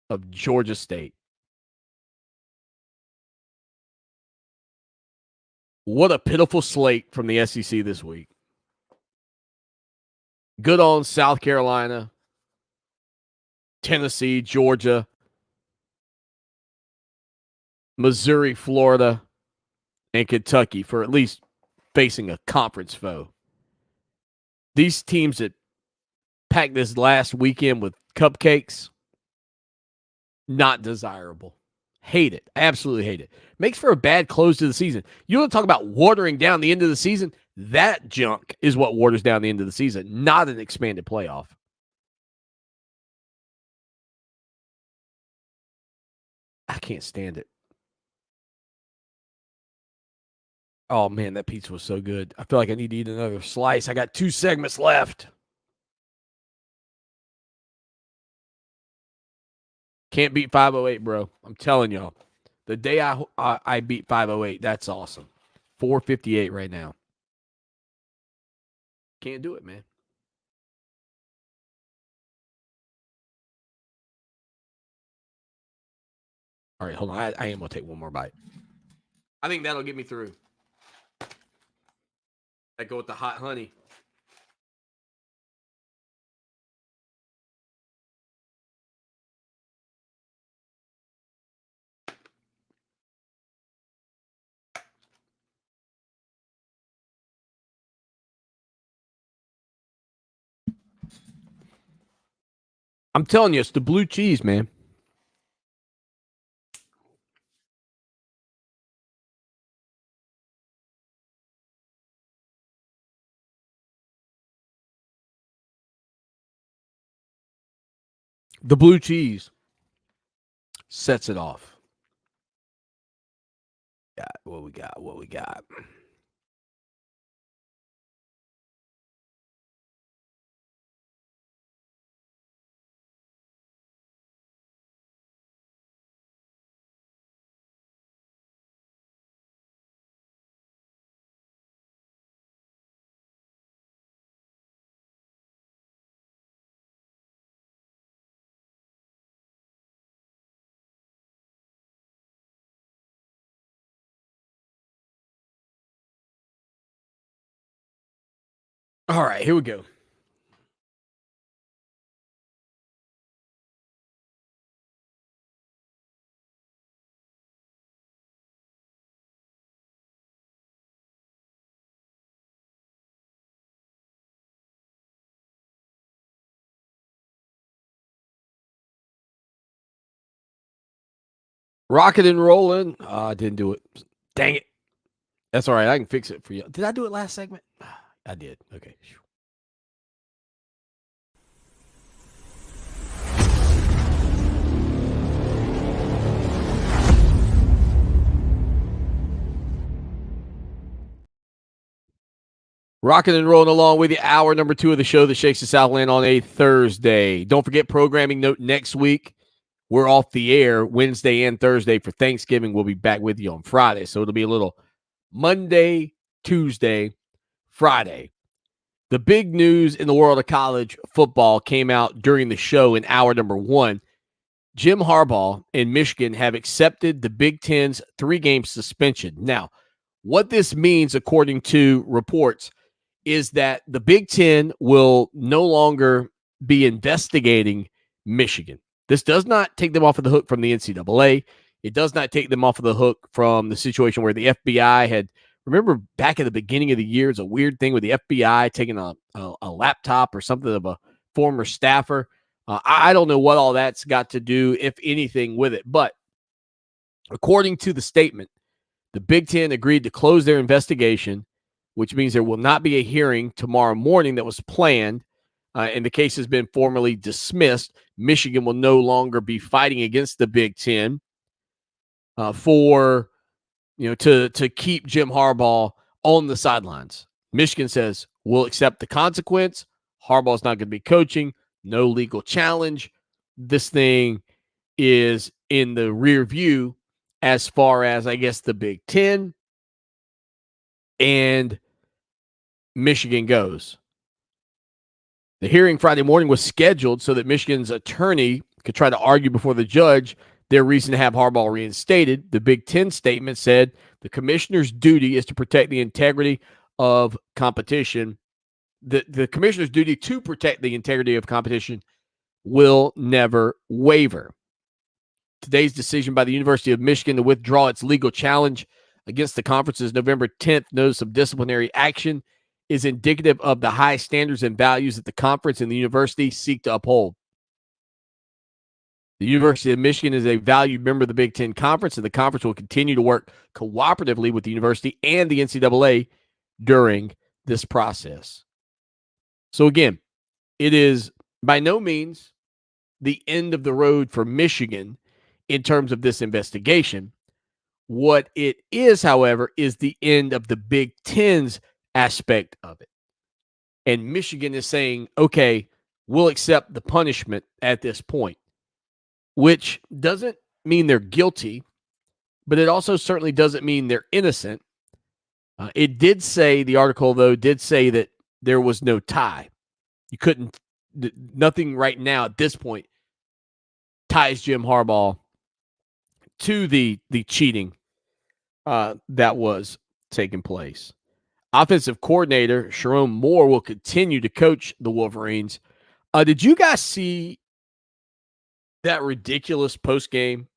of Georgia State. What a pitiful slate from the SEC this week. Good on South Carolina, Tennessee, Georgia, Missouri, Florida, and Kentucky for at least facing a conference foe. These teams that packed this last weekend with cupcakes, not desirable. Hate it. Absolutely hate it. Makes for a bad close to the season. You want to talk about watering down the end of the season? That junk is what waters down the end of the season, not an expanded playoff. I can't stand it. Oh, man, that pizza was so good. I feel like I need to eat another slice. I got 2 segments left. Can't beat 508, bro. I'm telling y'all. The day I beat 508, that's awesome. 458 right now. Can't do it, man. All right, hold on. I am going to take one more bite. I think that'll get me through. I go with the hot honey. I'm telling you, it's the blue cheese, man. The blue cheese sets it off. What we got. All right, here we go. Rocking and rolling. I didn't do it. Dang it. That's all right. I can fix it for you. Did I do it last segment? I did. Okay. Rocking and rolling along with you. Hour number 2 of the show that shakes the Southland on a Thursday. Don't forget, programming note next week. We're off the air Wednesday and Thursday for Thanksgiving. We'll be back with you on Friday. So it'll be a little Monday, Tuesday, Friday. The big news in the world of college football came out during the show in hour number 1. Jim Harbaugh and Michigan have accepted the Big Ten's 3-game suspension. Now, what this means, according to reports, is that the Big Ten will no longer be investigating Michigan. This does not take them off of the hook from the NCAA. It does not take them off of the hook from the situation where the FBI had, remember back at the beginning of the year, it's a weird thing with the FBI taking a laptop or something of a former staffer. I don't know what all that's got to do, if anything, with it. But according to the statement, the Big Ten agreed to close their investigation, which means there will not be a hearing tomorrow morning that was planned, and the case has been formally dismissed. Michigan will no longer be fighting against the Big Ten to keep Jim Harbaugh on the sidelines. Michigan says, we'll accept the consequence. Harbaugh's not going to be coaching. No legal challenge. This thing is in the rear view as far as, I guess, the Big Ten and Michigan goes. The hearing Friday morning was scheduled so that Michigan's attorney could try to argue before the judge their reason to have Harbaugh reinstated. The Big Ten statement said the commissioner's duty is to protect the integrity of competition. The commissioner's duty to protect the integrity of competition will never waver. Today's decision by the University of Michigan to withdraw its legal challenge against the conference's November 10th notice of disciplinary action is indicative of the high standards and values that the conference and the university seek to uphold. The University of Michigan is a valued member of the Big Ten Conference, and the conference will continue to work cooperatively with the university and the NCAA during this process. So again, it is by no means the end of the road for Michigan in terms of this investigation. What it is, however, is the end of the Big Ten's aspect of it. And Michigan is saying, okay, we'll accept the punishment at this point, which doesn't mean they're guilty, but it also certainly doesn't mean they're innocent. It did say, the article, though, did say that there was no tie. You couldn't, nothing right now at this point ties Jim Harbaugh to the cheating that was taking place. Offensive coordinator Sharon Moore will continue to coach the Wolverines. Did you guys see that ridiculous post-game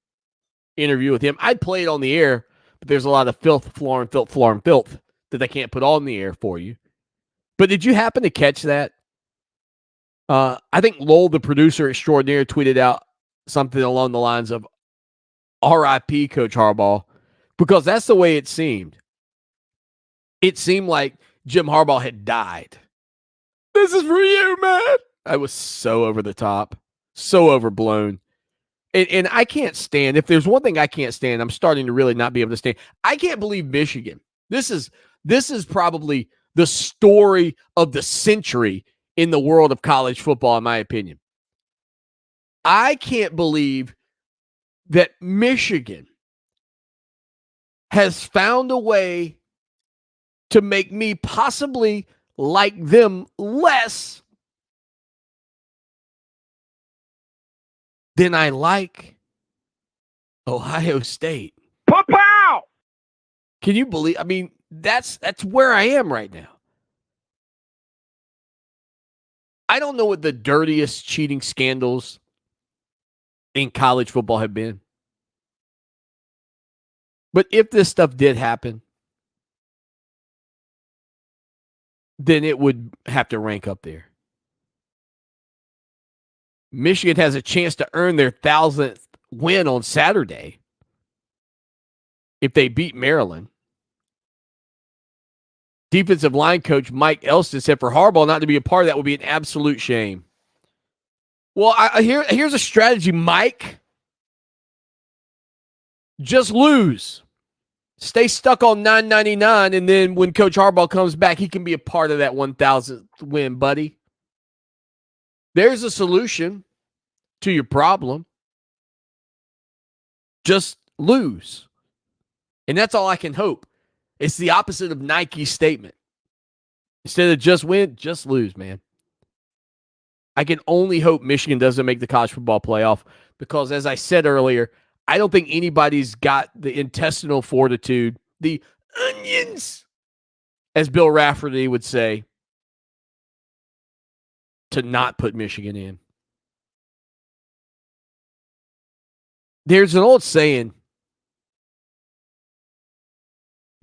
interview with him? I'd play it on the air, but there's a lot of filth that they can't put on the air for you. But did you happen to catch that? I think Lowell, the producer extraordinaire, tweeted out something along the lines of RIP Coach Harbaugh, because that's the way it seemed. It seemed like Jim Harbaugh had died. This is for you, man. I was so over the top, so overblown. And I can't stand, if there's one thing I can't stand, I'm starting to really not be able to stand. I can't believe Michigan. This is probably the story of the century in the world of college football, in my opinion. I can't believe that Michigan has found a way to make me possibly like them less than I like Ohio State. Pow! Can you believe? I mean, that's where I am right now. I don't know what the dirtiest cheating scandals in college football have been. But if this stuff did happen, then it would have to rank up there. Michigan has a chance to earn their 1,000th win on Saturday if they beat Maryland. Defensive line coach Mike Elston said for Harbaugh not to be a part of that would be an absolute shame. Well, here's a strategy, Mike. Just lose. Stay stuck on 999, and then when Coach Harbaugh comes back, he can be a part of that 1,000th win, buddy. There's a solution to your problem. Just lose. And that's all I can hope. It's the opposite of Nike's statement. Instead of just win, just lose, man. I can only hope Michigan doesn't make the college football playoff because, as I said earlier, I don't think anybody's got the intestinal fortitude, the onions, as Bill Rafferty would say, to not put Michigan in. There's an old saying,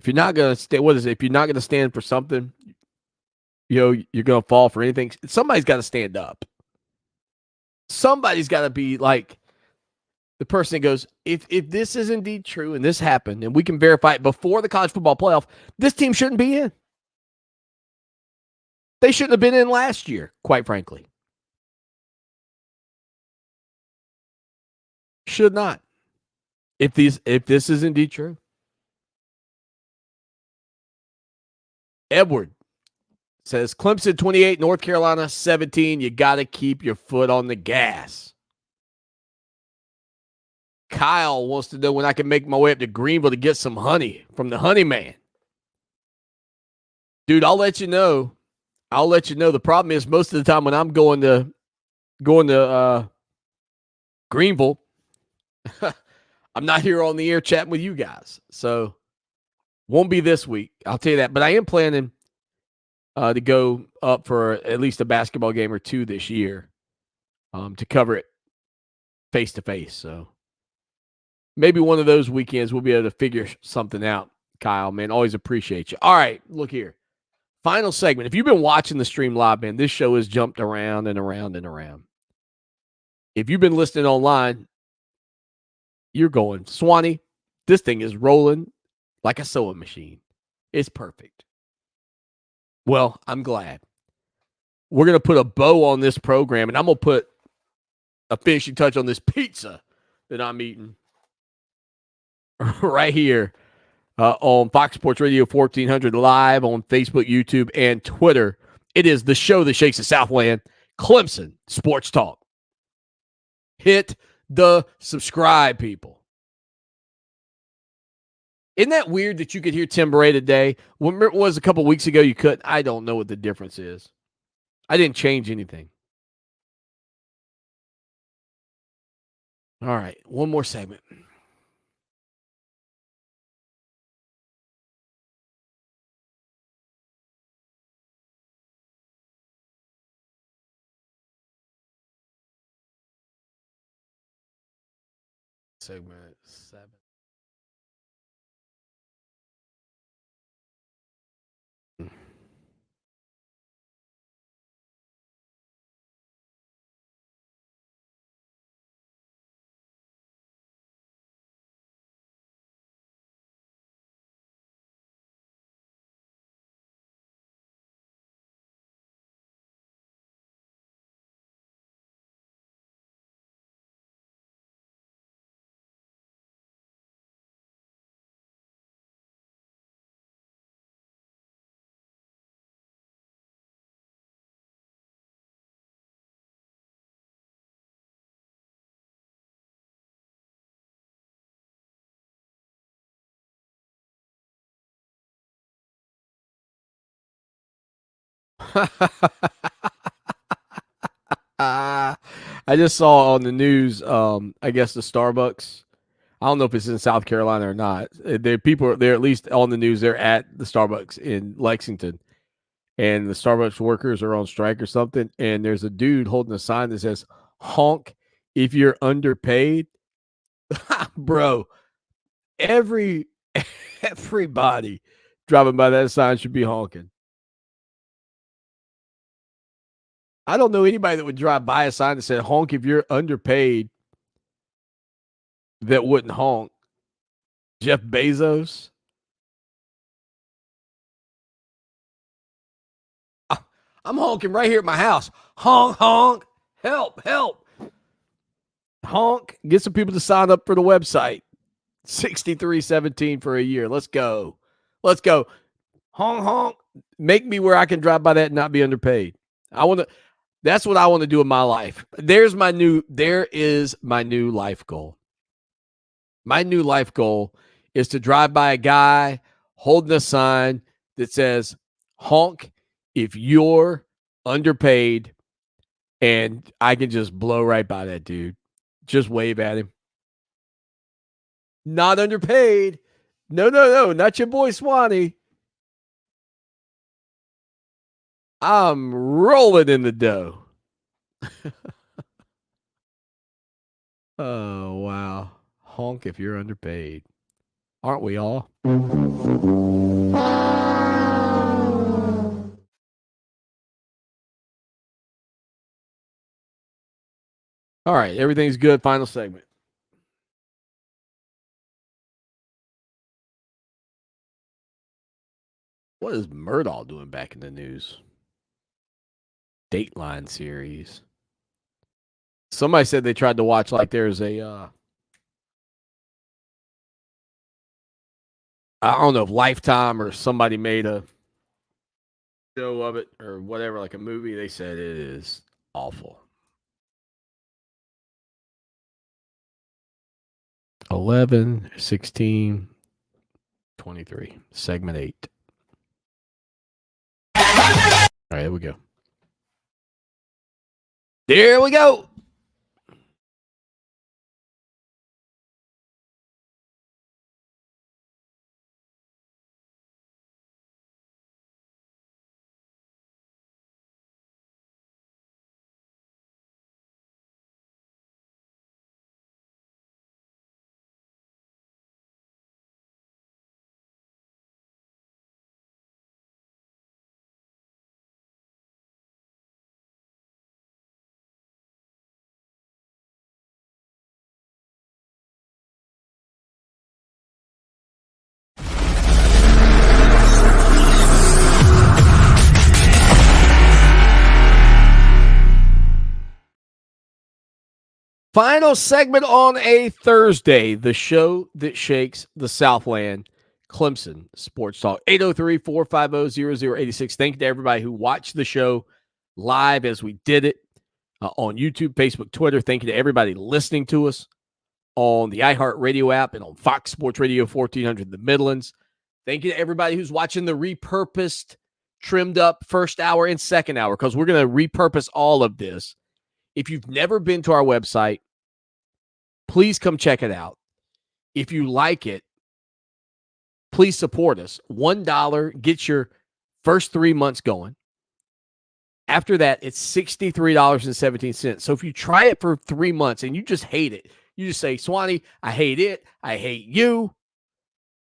if you're not going to stand, what is it? If you're not going to stand for something, you're going to fall for anything. Somebody's got to stand up. Somebody's got to be like the person that goes, if this is indeed true and this happened and we can verify it before the college football playoff, this team shouldn't be in. They shouldn't have been in last year, quite frankly. Should not. If this is indeed true. Edward says Clemson 28, North Carolina 17. You got to keep your foot on the gas. Kyle wants to know when I can make my way up to Greenville to get some honey from the honey man. Dude, I'll let you know. The problem is most of the time when I'm going to Greenville, I'm not here on the air chatting with you guys. So won't be this week. I'll tell you that. But I am planning to go up for at least a basketball game or two this year to cover it face to face. So maybe one of those weekends we'll be able to figure something out. Kyle, man, always appreciate you. All right, look here. Final segment. If you've been watching the stream live, man, this show has jumped around and around and around. If you've been listening online, you're going, Swanee, this thing is rolling like a sewing machine. It's perfect. Well, I'm glad. We're going to put a bow on this program, and I'm going to put a finishing touch on this pizza that I'm eating right here on Fox Sports Radio 1400 live on Facebook, YouTube, and Twitter. It is the show that shakes the Southland, Clemson Sports Talk. Hit the subscribe, people. Isn't that weird that you could hear Tim Bray today? When it was a couple weeks ago, you couldn't. I don't know what the difference is. I didn't change anything. All right, one more segment. Segment 7. I just saw on the news, I guess the Starbucks. I don't know if it's in South Carolina or not. They're at least on the news. They're at the Starbucks in Lexington, and the Starbucks workers are on strike or something. And there's a dude holding a sign that says "Honk if you're underpaid." Bro, everybody driving by that sign should be honking. I don't know anybody that would drive by a sign that said "Honk if you're underpaid" that wouldn't honk. Jeff Bezos. I'm honking right here at my house. Honk, honk. Help, help. Honk. Get some people to sign up for the website. 6317 for a year. Let's go. Let's go. Honk, honk. Make me where I can drive by that and not be underpaid. That's what I want to do in my life. There is my new life goal. My new life goal is to drive by a guy holding a sign that says, honk if you're underpaid, and I can just blow right by that dude. Just wave at him. Not underpaid. No, not your boy Swanee. I'm rolling in the dough. Oh, wow. Honk if you're underpaid. Aren't we all? All right, everything's good. Final segment. What is Murdaugh doing back in the news? Dateline series. Somebody said they tried to watch like there's a I don't know if Lifetime or somebody made a show of it or whatever, like a movie. They said it is awful. 11, 16, 23. Segment 8. All right, here we go. There we go. Final segment on a Thursday, the show that shakes the Southland, Clemson Sports Talk, 803-450-0086. Thank you to everybody who watched the show live as we did it on YouTube, Facebook, Twitter. Thank you to everybody listening to us on the iHeart Radio app and on Fox Sports Radio 1400 The Midlands. Thank you to everybody who's watching the repurposed, trimmed up first hour and second hour, because we're going to repurpose all of this. If you've never been to our website, please come check it out. If you like it, please support us. $1 gets your first 3 months going. After that, it's $63.17. So if you try it for 3 months and you just hate it, you just say, Swanee, I hate it. I hate you.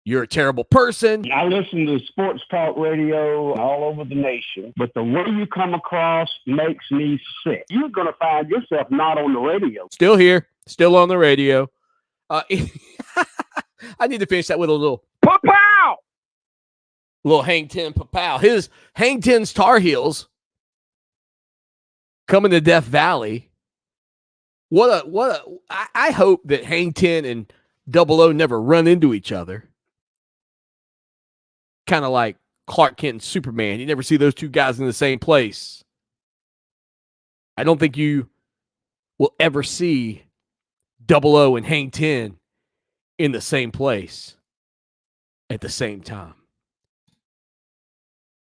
You're a terrible person. I listen to sports talk radio all over the nation, but the way you come across makes me sick. You're going to find yourself not on the radio. Still here, still on the radio. I need to finish that with a little Pow! little Hang Ten pow. His Hang Ten's Tar Heels coming to Death Valley. I hope that Hang Ten and 00 never run into each other. Kind of like Clark Kent and Superman. You never see those two guys in the same place. I don't think you will ever see 00 and Hang Ten in the same place at the same time.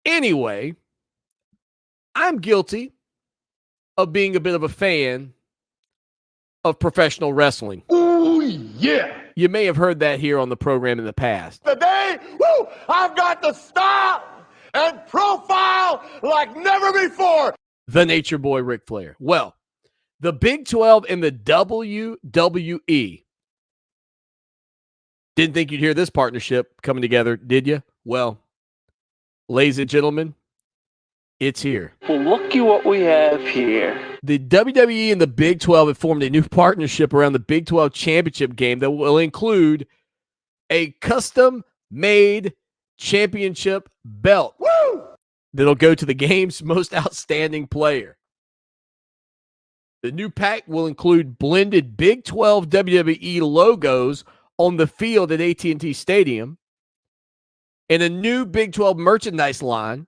Anyway, I'm guilty of being a bit of a fan of professional wrestling. Ooh, yeah. You may have heard that here on the program in the past. Today, I've got the style and profile like never before. The Nature Boy Ric Flair. Well, the Big 12 and the WWE. Didn't think you'd hear this partnership coming together, did you? Well, ladies and gentlemen, it's here. Well, looky what we have here. The WWE and the Big 12 have formed a new partnership around the Big 12 championship game that will include a custom-made championship belt that'll go to the game's most outstanding player. The new pack will include blended Big 12 WWE logos on the field at AT&T Stadium and a new Big 12 merchandise line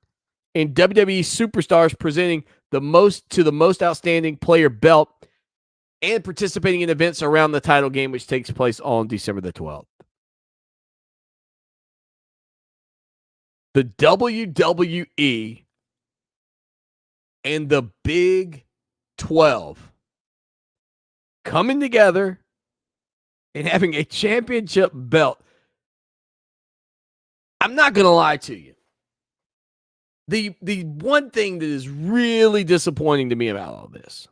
and WWE superstars presenting the most outstanding player belt and participating in events around the title game, which takes place on December the 12th. The WWE and the Big 12 coming together and having a championship belt. I'm not going to lie to you. The one thing that is really disappointing to me about all this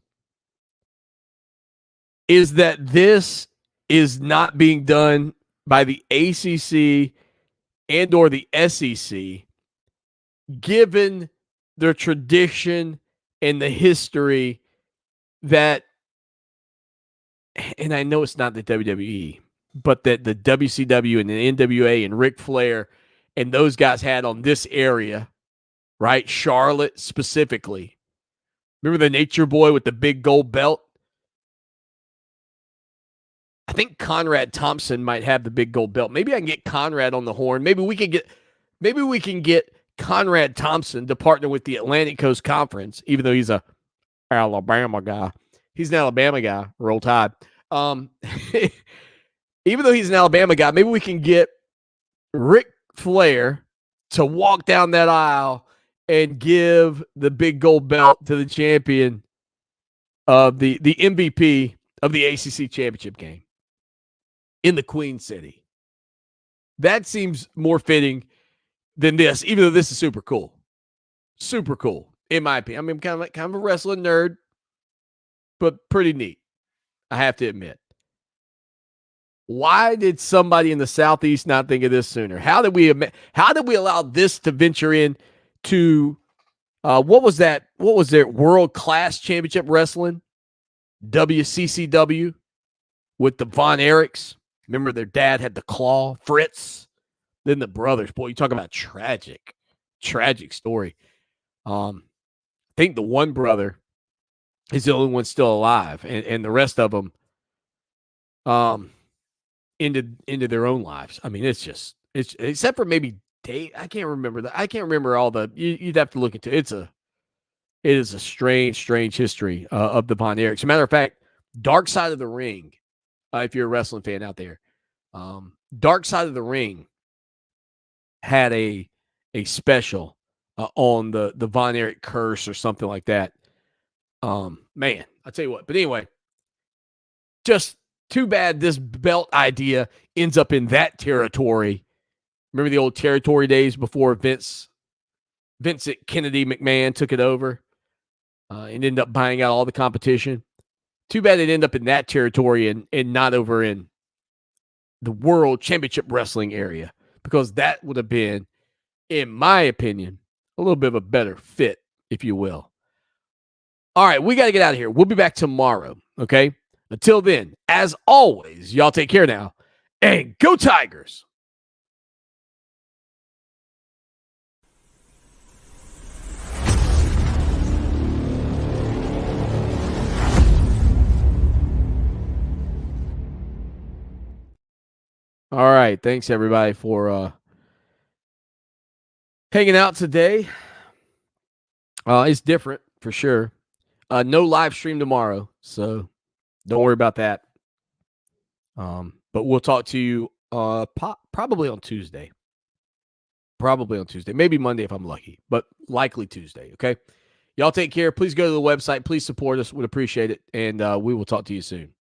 is that this is not being done by the ACC and or the SEC, given their tradition and the history that, and I know it's not the WWE, but that the WCW and the NWA and Ric Flair and those guys had on this area, right? Charlotte specifically. Remember the Nature Boy with the big gold belt? I think Conrad Thompson might have the big gold belt. Maybe I can get Conrad on the horn. Maybe we can get Conrad Thompson to partner with the Atlantic Coast Conference, even though he's a Alabama guy. He's an Alabama guy. Roll Tide. Even though he's an Alabama guy, maybe we can get Ric Flair to walk down that aisle and give the big gold belt to the champion of the MVP of the ACC championship game in the Queen City. That seems more fitting than this, even though this is super cool. Super cool, in my opinion. I mean, I'm kind of a wrestling nerd, but pretty neat, I have to admit. Why did somebody in the Southeast not think of this sooner? How did we allow this to venture in to what was that? What was their World Class Championship Wrestling? WCCW with the Von Erichs. Remember their dad had the claw, Fritz. Then the brothers. Boy, you talk about tragic story. I think the one brother He's the only one still alive, and the rest of them into their own lives. I mean, it's except for maybe Dave. I can't remember that. I can't remember all the. You'd have to look into it. It is a strange history of the Von Erichs. As a matter of fact, Dark Side of the Ring. If you're a wrestling fan out there, Dark Side of the Ring had a special on the Von Erich curse or something like that. Man, I'll tell you what. But anyway, just too bad this belt idea ends up in that territory. Remember the old territory days before Vincent Kennedy McMahon took it over and ended up buying out all the competition. Too bad it ended up in that territory and not over in the World Championship Wrestling area, because that would have been, in my opinion, a little bit of a better fit, if you will. All right, we got to get out of here. We'll be back tomorrow, okay? Until then, as always, y'all take care now, and go Tigers! All right, thanks everybody for hanging out today. It's different for sure. No live stream tomorrow, so don't worry about that. But we'll talk to you probably on Tuesday. Maybe Monday if I'm lucky, but likely Tuesday, okay? Y'all take care. Please go to the website. Please support us. Would appreciate it, and we will talk to you soon.